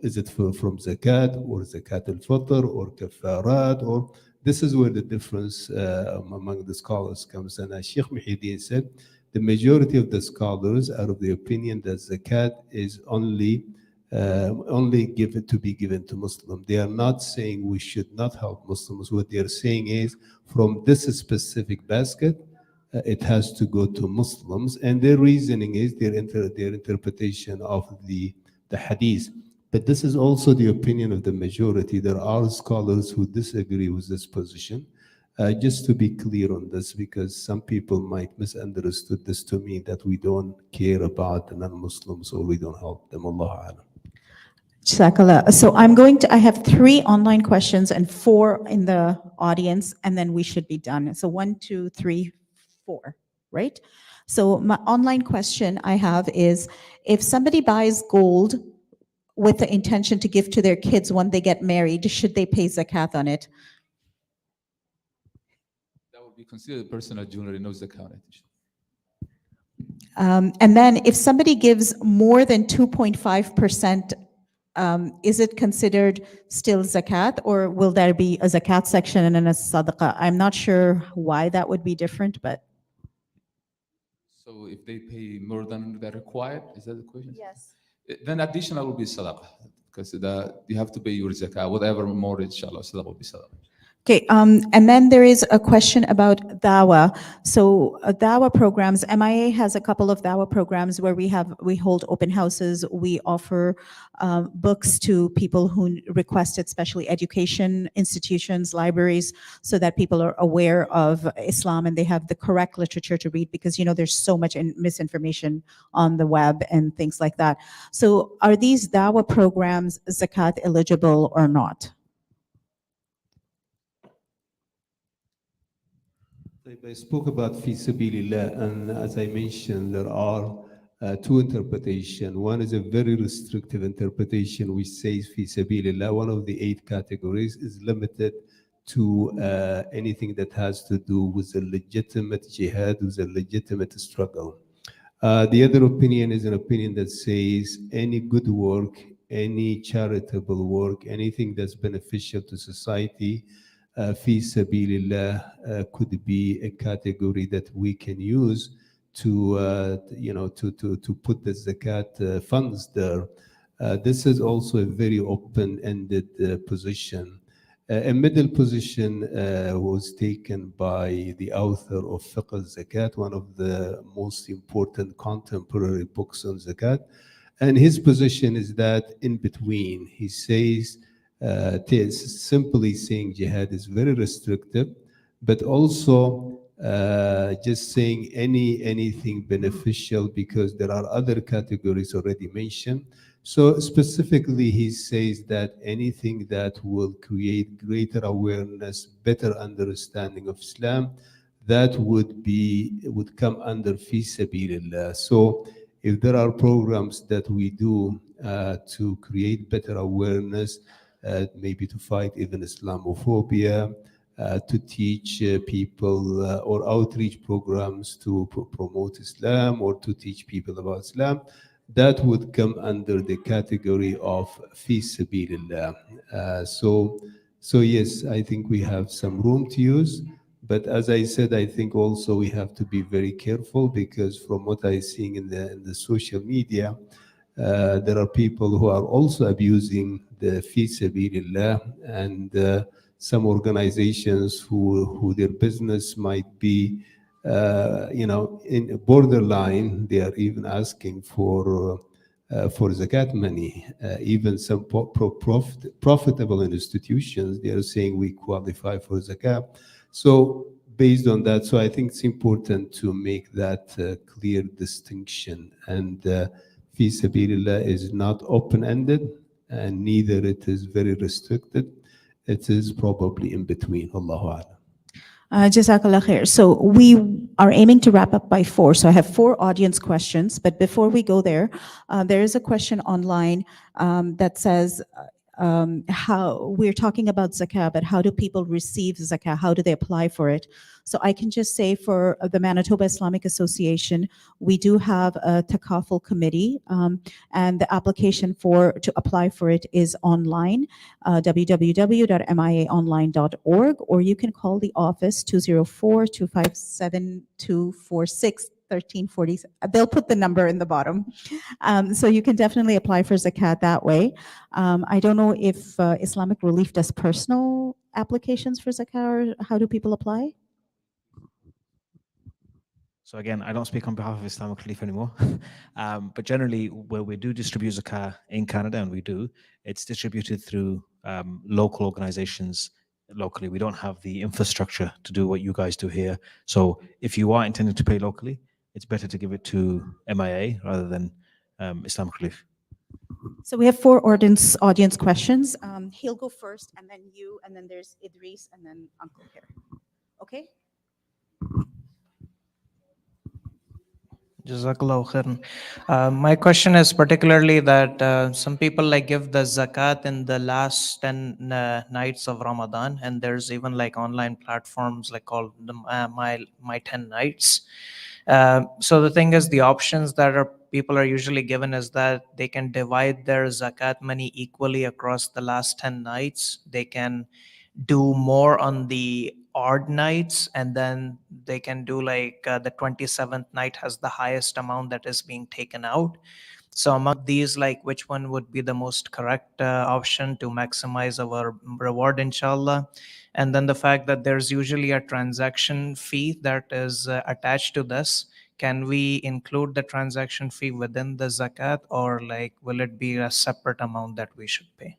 Is it from zakat or zakat al-fitr or kafarat? Or this is where the difference among the scholars comes. And as Sheikh Muhiadin said, the majority of the scholars are of the opinion that zakat is only given to Muslims. They are not saying we should not help Muslims. What they are saying is from this specific basket, it has to go to Muslims, and their reasoning is their interpretation of the hadith. But this is also the opinion of the majority. There are scholars who disagree with this position. Just to be clear on this, because some people might misunderstood this to mean that we don't care about the non-Muslims or we don't help them. Allahu A'lam. Jazakallah. So I have 3 online questions and 4 in the audience, and then we should be done. So 1, 2, 3, 4, right? So my online question I have is, if somebody buys gold with the intention to give to their kids when they get married, should they pay zakat on it? That would be considered personal jewelry, no zakat. And then if somebody gives more than 2.5%, is it considered still zakat, or will there be a zakat section and then a sadaqah? I'm not sure why that would be different, but. So if they pay more than they're required, is that the question? Yes. Then additional will be sadaqah, because you have to pay your zakah, whatever more, inshallah, sadaqah will be sadaqah. Okay, and then there is a question about dawah. So dawah programs, MIA has a couple of dawah programs where we hold open houses. We offer books to people who request it, especially education institutions, libraries, so that people are aware of Islam and they have the correct literature to read, because there's so much misinformation on the web and things like that. So are these dawah programs zakat eligible or not? I spoke about fi sabilillah, and as I mentioned, there are 2 interpretations. One is a very restrictive interpretation, which says fi sabilillah. One of the 8 categories is limited to anything that has to do with a legitimate jihad, with a legitimate struggle. The other opinion is an opinion that says any good work, any charitable work, anything that's beneficial to society, fi sabilillah, could be a category that we can use to to put the zakat funds there. This is also a very open-ended position. A middle position was taken by the author of Fiqh al-Zakat, one of the most important contemporary books on zakat. And his position is that in between, he says, simply saying jihad is very restrictive, but also just saying anything beneficial, because there are other categories already mentioned. So specifically, he says that anything that will create greater awareness, better understanding of Islam, that would come under fi sabilillah. So if there are programs that we do to create better awareness, maybe to fight even Islamophobia, to teach people, or outreach programs to promote Islam, or to teach people about Islam, that would come under the category of fi sabilillah. So yes, I think we have some room to use. But as I said, I think also we have to be very careful, because from what I'm seeing in the social media, there are people who are also abusing the fi sabilillah, and some organizations who their business might be in borderline. They are even asking for zakat money. Even some profitable institutions, they are saying we qualify for zakat. So based on that, so I think it's important to make that clear distinction. And fi sabilillah is not open-ended, and neither it is very restricted. It is probably in between. Allahu A'lam. Jazakallah khair. So we are aiming to wrap up by 4. So I have 4 audience questions. But before we go there, there is a question online that says, how we're talking about zakah, but how do people receive zakah? How do they apply for it? So I can just say, for the Manitoba Islamic Association, we do have a takaful committee, and the application to apply for it is online, www.miaonline.org, or you can call the office 204-257-246. 1340. They'll put the number in the bottom. So you can definitely apply for zakat that way. I don't know if Islamic Relief does personal applications for zakat, or how do people apply? So again, I don't speak on behalf of Islamic Relief anymore, but generally where we do distribute zakat in Canada, and we do, it's distributed through local organizations locally. We don't have the infrastructure to do what you guys do here. So if you are intending to pay locally, it's better to give it to MIA rather than Islamic Relief. So we have 4 audience questions. He'll go first, and then you, and then there's Idris, and then Uncle here. Okay? Jazakallahu khairan. My question is particularly that some people give the zakat in the last 10 nights of Ramadan, and there's even online platforms called the my 10 nights. So the thing is, the options that people are usually given is that they can divide their zakat money equally across the last 10 nights. They can do more on the odd nights, and then they can do the 27th night has the highest amount that is being taken out. So among these, which one would be the most correct option to maximize our reward, inshallah? And then the fact that there's usually a transaction fee that is attached to this. Can we include the transaction fee within the zakat, or will it be a separate amount that we should pay?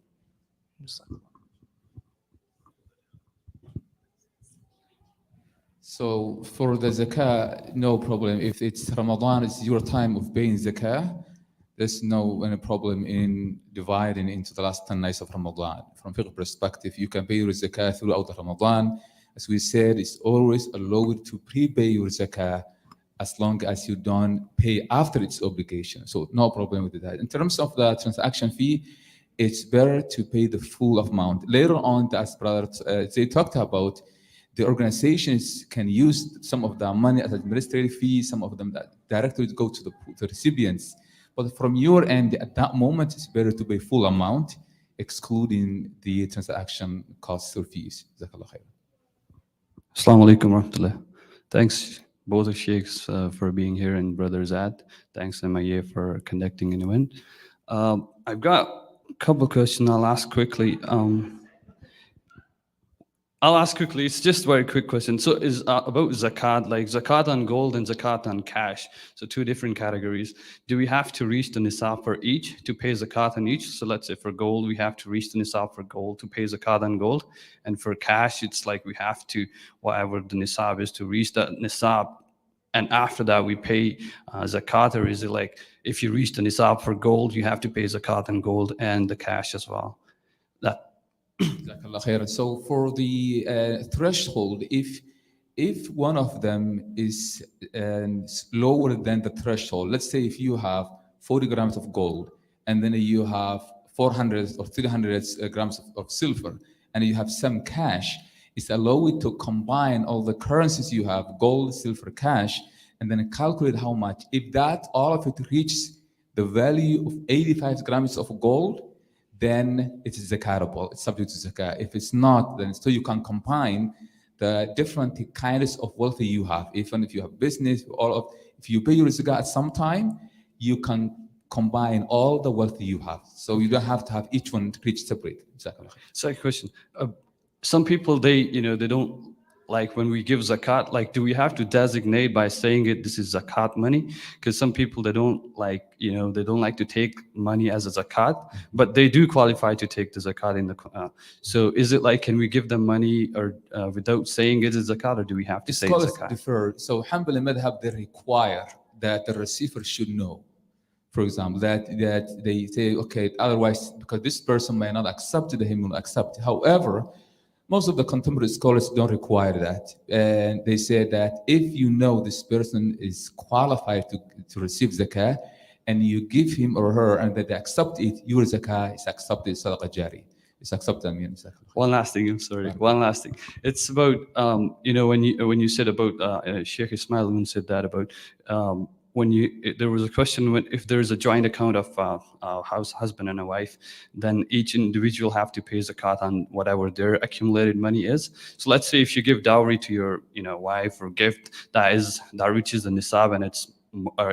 So for the zakah, no problem. If it's Ramadan, it's your time of paying zakah. There's no any problem in dividing into the last 10 nights of Ramadan. From fiqh perspective, you can pay your zakah throughout the Ramadan. As we said, it's always allowed to prepay your zakah as long as you don't pay after its obligation. So no problem with that. In terms of the transaction fee, it's better to pay the full amount. Later on, as brothers they talked about, the organizations can use some of the money as administrative fees, some of them that directly go to the recipients. But from your end, at that moment, it's better to pay full amount, excluding the transaction costs or fees. Jazakallah khair. Assalamu alaikum warahmatullah. Thanks both of sheikhs for being here, and Brother Zaid. Thanks MIA for conducting an event. I've got a couple of questions I'll ask quickly. It's just a very quick question. So is about zakat, like zakat on gold and zakat on cash. So two different categories. Do we have to reach the nisab for each to pay zakat on each? So let's say for gold, we have to reach the nisab for gold to pay zakat on gold. And for cash, it's like we have to, whatever the nisab is, to reach that nisab. And after that, we pay zakat, or is it like if you reach the nisab for gold, you have to pay zakat on gold and the cash as well? Jazakallah khair. So for the threshold, if one of them is lower than the threshold, let's say if you have 40 grams of gold and then you have 400 or 300 grams of silver and you have some cash, it's allowed to combine all the currencies you have, gold, silver, cash, and then calculate how much. If that, all of it reaches the value of 85 grams of gold, then it is zakatable, it's subject to zakat. If it's not, then so you can combine the different kinds of wealth you have. Even if you have business, if you pay your zakat at some time, you can combine all the wealth you have. So you don't have to have each one reach separate. Second question. Some people, they don't like when we give zakat, like, do we have to designate by saying it, this is zakat money? Because some people, they don't like, they don't like to take money as a zakat, but they do qualify to take the zakat in the Quran. So is it like, can we give them money or without saying it is zakat, or do we have to say zakat? Defer. So Hanbali madhab, they require that the receiver should know. For example, that they say, okay, otherwise, because this person may not accept it, he will accept it. However, most of the contemporary scholars don't require that. And they say that if you know this person is qualified to receive zakah, and you give him or her and that they accept it, your zakah is accepted, sadaqah jari. It's accepted. One last thing, I'm sorry. One last thing. It's about, when you said about, Sheikh Ismael when said that about, there was a question if there is a joint account of husband and a wife, then each individual have to pay zakat on whatever their accumulated money is. So let's say if you give dowry to your wife or gift that reaches the nisab and it's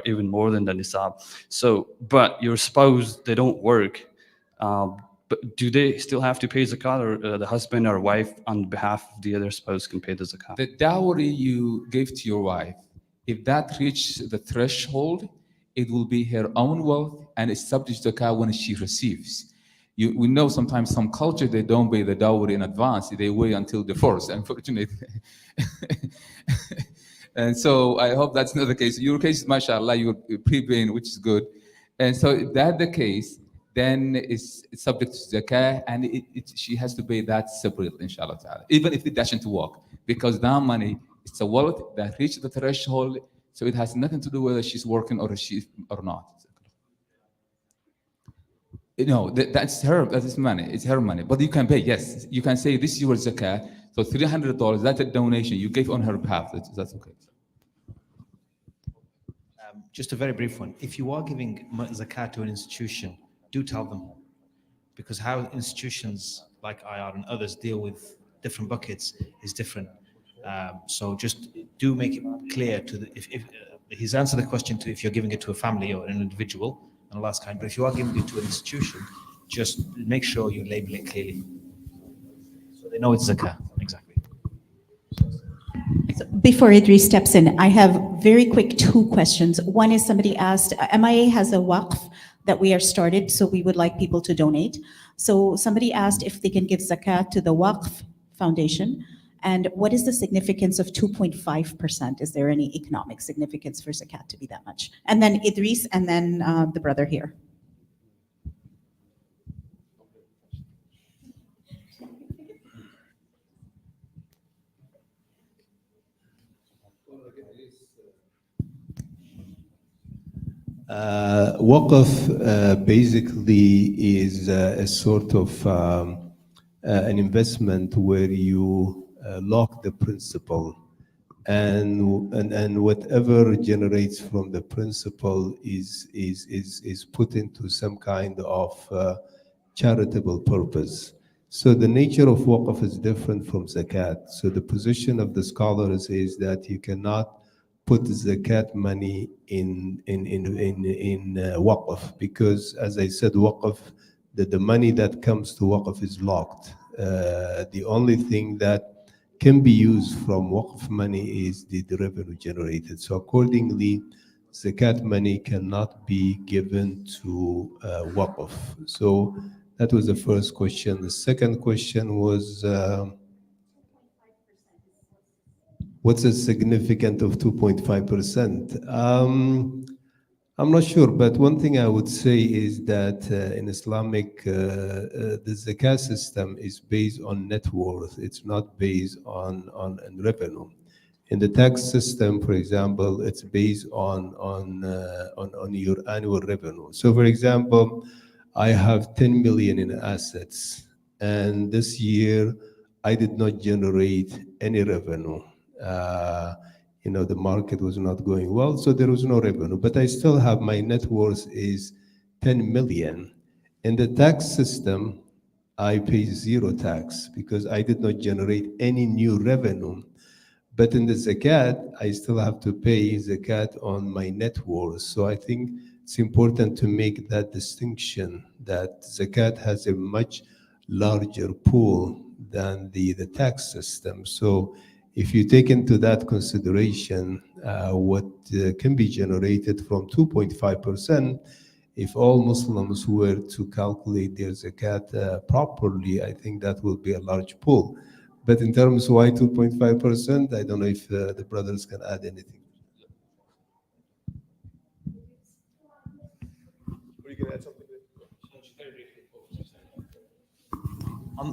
even more than the nisab. So, but your spouse, they don't work. But do they still have to pay zakat, or the husband or wife on behalf of the other spouse can pay the zakat? The dowry you gave to your wife, if that reaches the threshold, it will be her own wealth and it's subject to zakat when she receives. We know sometimes some culture, they don't pay the dowry in advance. They wait until divorce, unfortunately. And so I hope that's not the case. Your case, mashallah, you're prepaying, which is good. And so if that's the case, then it's subject to zakah, and she has to pay that separately, inshallah ta'ala, even if it doesn't work, because that money, it's a wealth that reached the threshold, so it has nothing to do whether she's working or not. That's his money. It's her money. But you can pay, yes. You can say this is your zakah, so $300, that's a donation you gave on her behalf. That's okay. Just a very brief one. If you are giving zakat to an institution, do tell them, because how institutions like IR and others deal with different buckets is different. So just do make it clear to if he's answered the question to if you're giving it to a family or an individual and all that kind, but if you are giving it to an institution, just make sure you label it clearly so they know it's zakah. Exactly. So before Idris steps in, I have very quick two questions. One is somebody asked, MIA has a waqf that we are started, so we would like people to donate. So somebody asked if they can give zakat to the waqf foundation. And what is the significance of 2.5%? Is there any economic significance for zakat to be that much? And then Idris, and then the brother here. Waqf basically is a sort of an investment where you lock the principal and whatever generates from the principal is put into some kind of charitable purpose. So the nature of waqf is different from zakat. So the position of the scholars is that you cannot put zakat money in waqf, because, as I said, waqf, the money that comes to waqf is locked. The only thing that can be used from waqf money is the revenue generated. So accordingly, zakat money cannot be given to waqf. So that was the first question. The second question was, what's the significance of 2.5%? I'm not sure, but one thing I would say is that in Islamic, the zakat system is based on net worth. It's not based on revenue. In the tax system, for example, it's based on your annual revenue. So, for example, I have 10 million in assets, and this year I did not generate any revenue. The market was not going well, so there was no revenue. But I still have, my net worth is 10 million. In the tax system, I pay zero tax because I did not generate any new revenue. But in the zakat, I still have to pay zakat on my net worth. So I think it's important to make that distinction, that zakat has a much larger pool than the tax system. So if you take into that consideration what can be generated from 2.5%, if all Muslims were to calculate their zakat properly, I think that will be a large pool. But in terms of why 2.5%, I don't know if the brothers can add anything.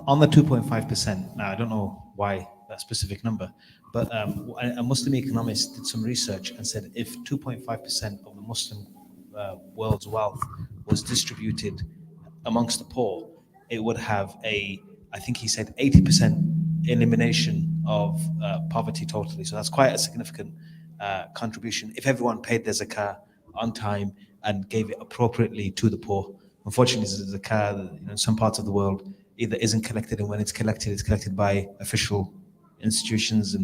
On the 2.5%, now I don't know why that specific number, but a Muslim economist did some research and said if 2.5% of the Muslim world's wealth was distributed amongst the poor, it would have I think he said 80% elimination of poverty totally. So that's quite a significant contribution if everyone paid their zakah on time and gave it appropriately to the poor. Unfortunately, the zakah in some parts of the world either isn't collected, and when it's collected by official institutions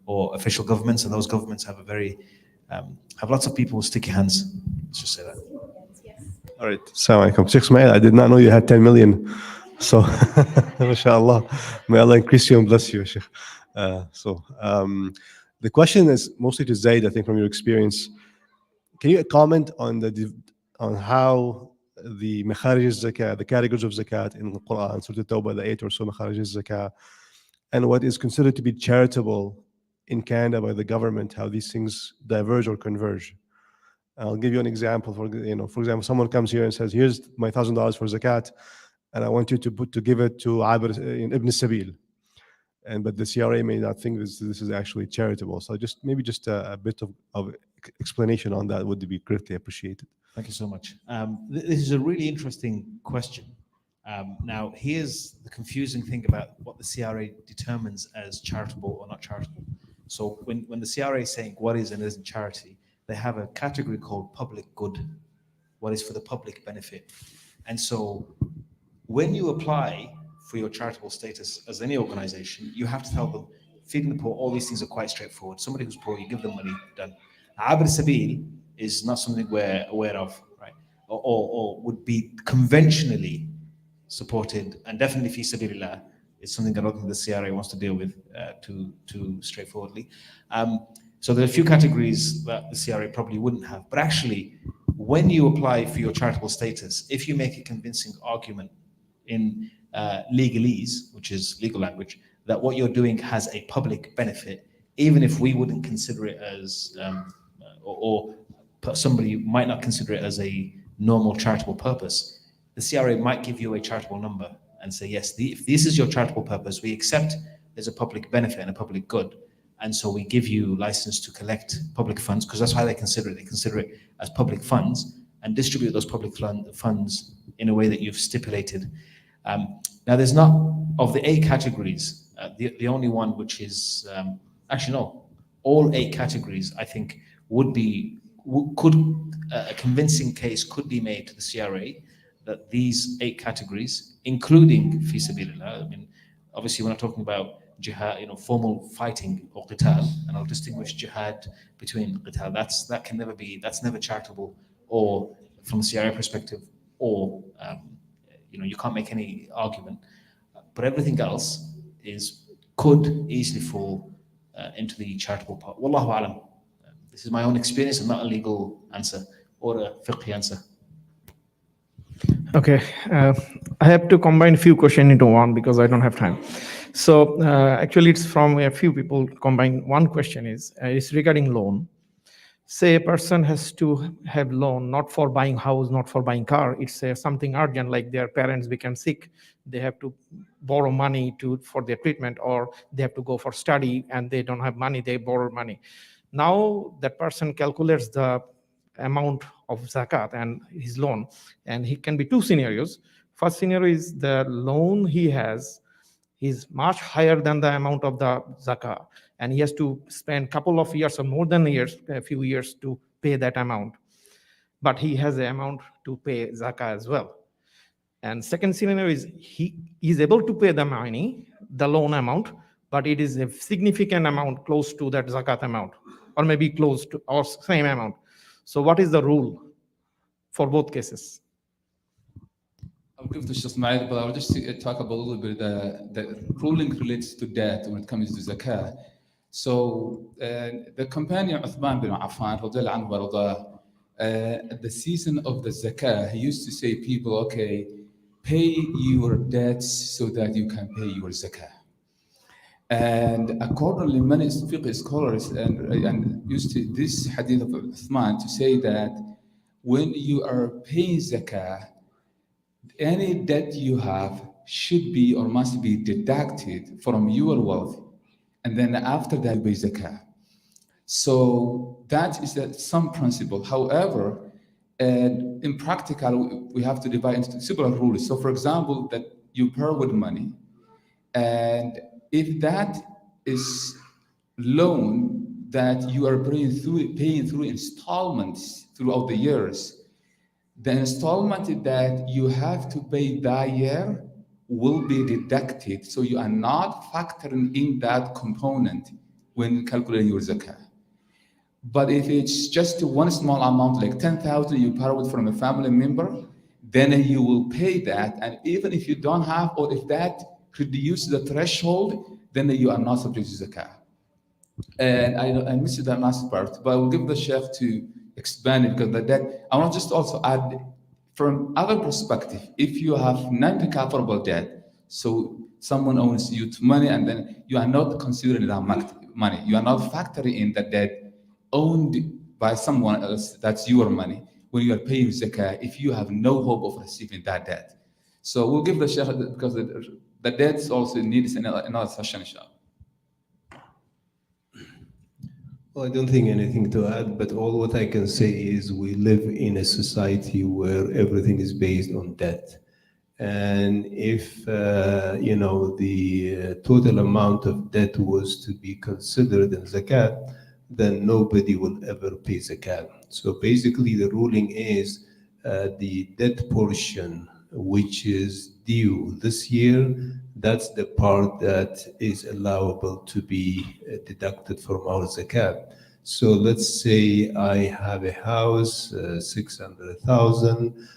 or official governments, and those governments have have lots of people with sticky hands. Let's just say that. All right. Assalamu alaikum. Sheikh Ismael, I did not know you had 10 million. So, mashallah. May Allah increase you and bless you, Sheikh. The question is mostly to Zaid, I think, from your experience. Can you comment on how the makharij zakat, the categories of zakat in the Quran, Surah At-Tawbah, the 8 or so makharij zakat, and what is considered to be charitable in Canada by the government, how these things diverge or converge? I'll give you an example. For example, someone comes here and says, "Here's my $1,000 for zakat, and I want you to give it to Ibn Sabil." But the CRA may not think this is actually charitable. So maybe a bit of explanation on that would be greatly appreciated. Thank you so much. This is a really interesting question. Now, here's the confusing thing about what the CRA determines as charitable or not charitable. So when the CRA is saying what is and isn't charity, they have a category called public good, what is for the public benefit. And so when you apply for your charitable status as any organization, you have to tell them, feeding the poor, all these things are quite straightforward. Somebody who's poor, you give them money, done. Abr Sabil is not something we're aware of, right? Or would be conventionally supported, and definitely fi sabilillah is something I don't think the CRA wants to deal with too straightforwardly. So there are a few categories that the CRA probably wouldn't have. But actually, when you apply for your charitable status, if you make a convincing argument in legalese, which is legal language, that what you're doing has a public benefit, even if we wouldn't consider it as, or somebody might not consider it as a normal charitable purpose, the CRA might give you a charitable number and say, yes, if this is your charitable purpose, we accept there's a public benefit and a public good. And so we give you license to collect public funds, because that's how they consider it. They consider it as public funds and distribute those public funds in a way that you've stipulated. Now, there's not, of the 8 categories, the only one which is, actually no, all 8 categories, I think a convincing case could be made to the CRA that these 8 categories, including fi sabilillah, I mean, obviously we're not talking about jihad, formal fighting or qital, and I'll distinguish jihad between qital. That's never charitable, or from the CRA perspective, or you can't make any argument. But everything else could easily fall into the charitable part. Wallahu alam. This is my own experience and not a legal answer or a fiqh answer. Okay, I have to combine a few questions into one because I don't have time. So actually, it's from a few people combined. One question is regarding loan. Say a person has to have loan not for buying house, not for buying car. It's something urgent, like their parents become sick. They have to borrow money for their treatment, or they have to go for study and they don't have money. They borrow money. Now that person calculates the amount of zakat and his loan, and he can be 2 scenarios. First scenario is the loan he has is much higher than the amount of the zakat, and he has to spend a couple of years or more than a few years to pay that amount. But he has the amount to pay zakat as well. And second scenario is he is able to pay the money, the loan amount, but it is a significant amount close to that zakat amount, or maybe close to or same amount. So what is the rule for both cases? I'll give this to Ismael, but I'll just talk about a little bit. The ruling relates to debt when it comes to zakah. So the companion Uthman bin Affan, at the season of the zakah, he used to say, people, okay, pay your debts so that you can pay your zakah. And accordingly, many fiqh scholars and used to this hadith of Uthman to say that when you are paying zakah, any debt you have should be or must be deducted from your wealth, and then after that you pay zakah. So that is some principle. However, in practical, we have to divide into several rules. So for example, that you borrow with money, and if that is loan that you are paying through installments throughout the years, the installment that you have to pay that year will be deducted. So you are not factoring in that component when calculating your zakah. But if it's just one small amount, like 10,000 you borrowed from a family member, then you will pay that. And even if you don't have, or if that reduces the threshold, then you are not subject to zakah. And I missed that last part, but I will give the sheikh to expand it, because that I want to just also add from other perspective, if you have non-recoverable debt, so someone owes you money and then you are not considering that money, you are not factoring in that debt owned by someone else, that's your money, when you are paying zakah, if you have no hope of receiving that debt. So we'll give the sheikh, because the debts also needs another session, inshallah. Well, I don't think anything to add, but all what I can say is we live in a society where everything is based on debt. And if, the total amount of debt was to be considered in zakat, then nobody will ever pay zakat. So basically the ruling is the debt portion, which is due this year, that's the part that is allowable to be deducted from our zakat. So let's say I have a house, 600,000,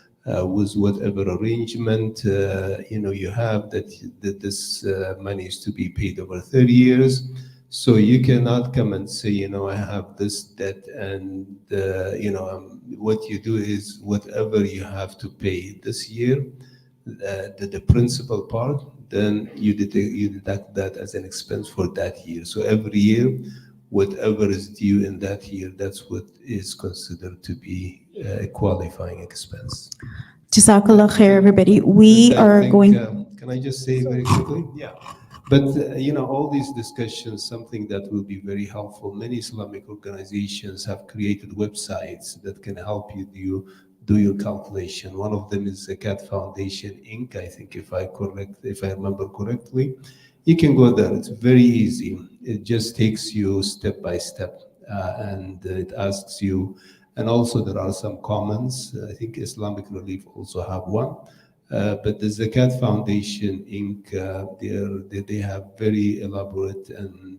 with whatever arrangement you have that this money is to be paid over 30 years. So you cannot come and say, I have this debt, and what you do is whatever you have to pay this year, the principal part, then you deduct that as an expense for that year. So every year, whatever is due in that year, that's what is considered to be a qualifying expense. Jazakallah khair, everybody. We are going. Can I just say very quickly? Yeah. But all these discussions, something that will be very helpful. Many Islamic organizations have created websites that can help you do your calculation. One of them is Zakat Foundation Inc. I think if I remember correctly, you can go there. It's very easy. It just takes you step by step, and it asks you. And also there are some comments. I think Islamic Relief also have one. But the Zakat Foundation Inc., they have very elaborate and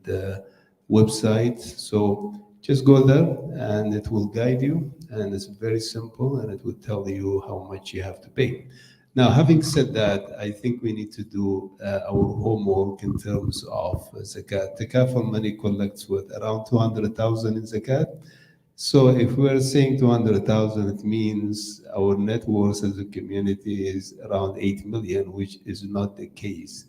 website. So just go there and it will guide you. And it's very simple and it will tell you how much you have to pay. Now, having said that, I think we need to do our homework in terms of Zakat. Takaful money collects with around 200,000 in Zakat. So if we're saying 200,000, it means our net worth as a community is around 8 million, which is not the case.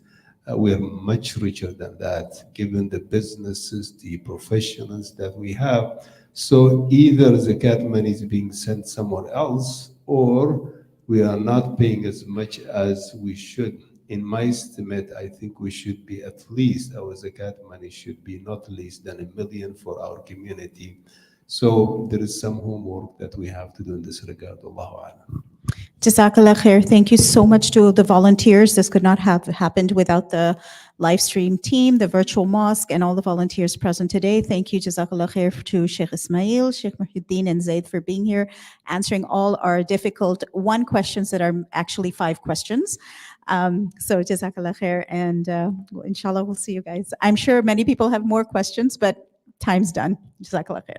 We are much richer than that, given the businesses, the professionals that we have. So either Zakat money is being sent somewhere else, or we are not paying as much as we should. In my estimate, I think we should be at least, our Zakat money should be not less than 1 million for our community. So there is some homework that we have to do in this regard. Allahu A'lam. Jazakallah khair. Thank you so much to the volunteers. This could not have happened without the live stream team, the virtual mosque, and all the volunteers present today. Thank you, Jazakallah khair, to Sheikh Ismael, Sheikh Muhiadin, and Zaid for being here, answering all our difficult questions that are actually 5 questions. So Jazakallah khair, and inshallah we'll see you guys. I'm sure many people have more questions, but time's done. Jazakallah khair.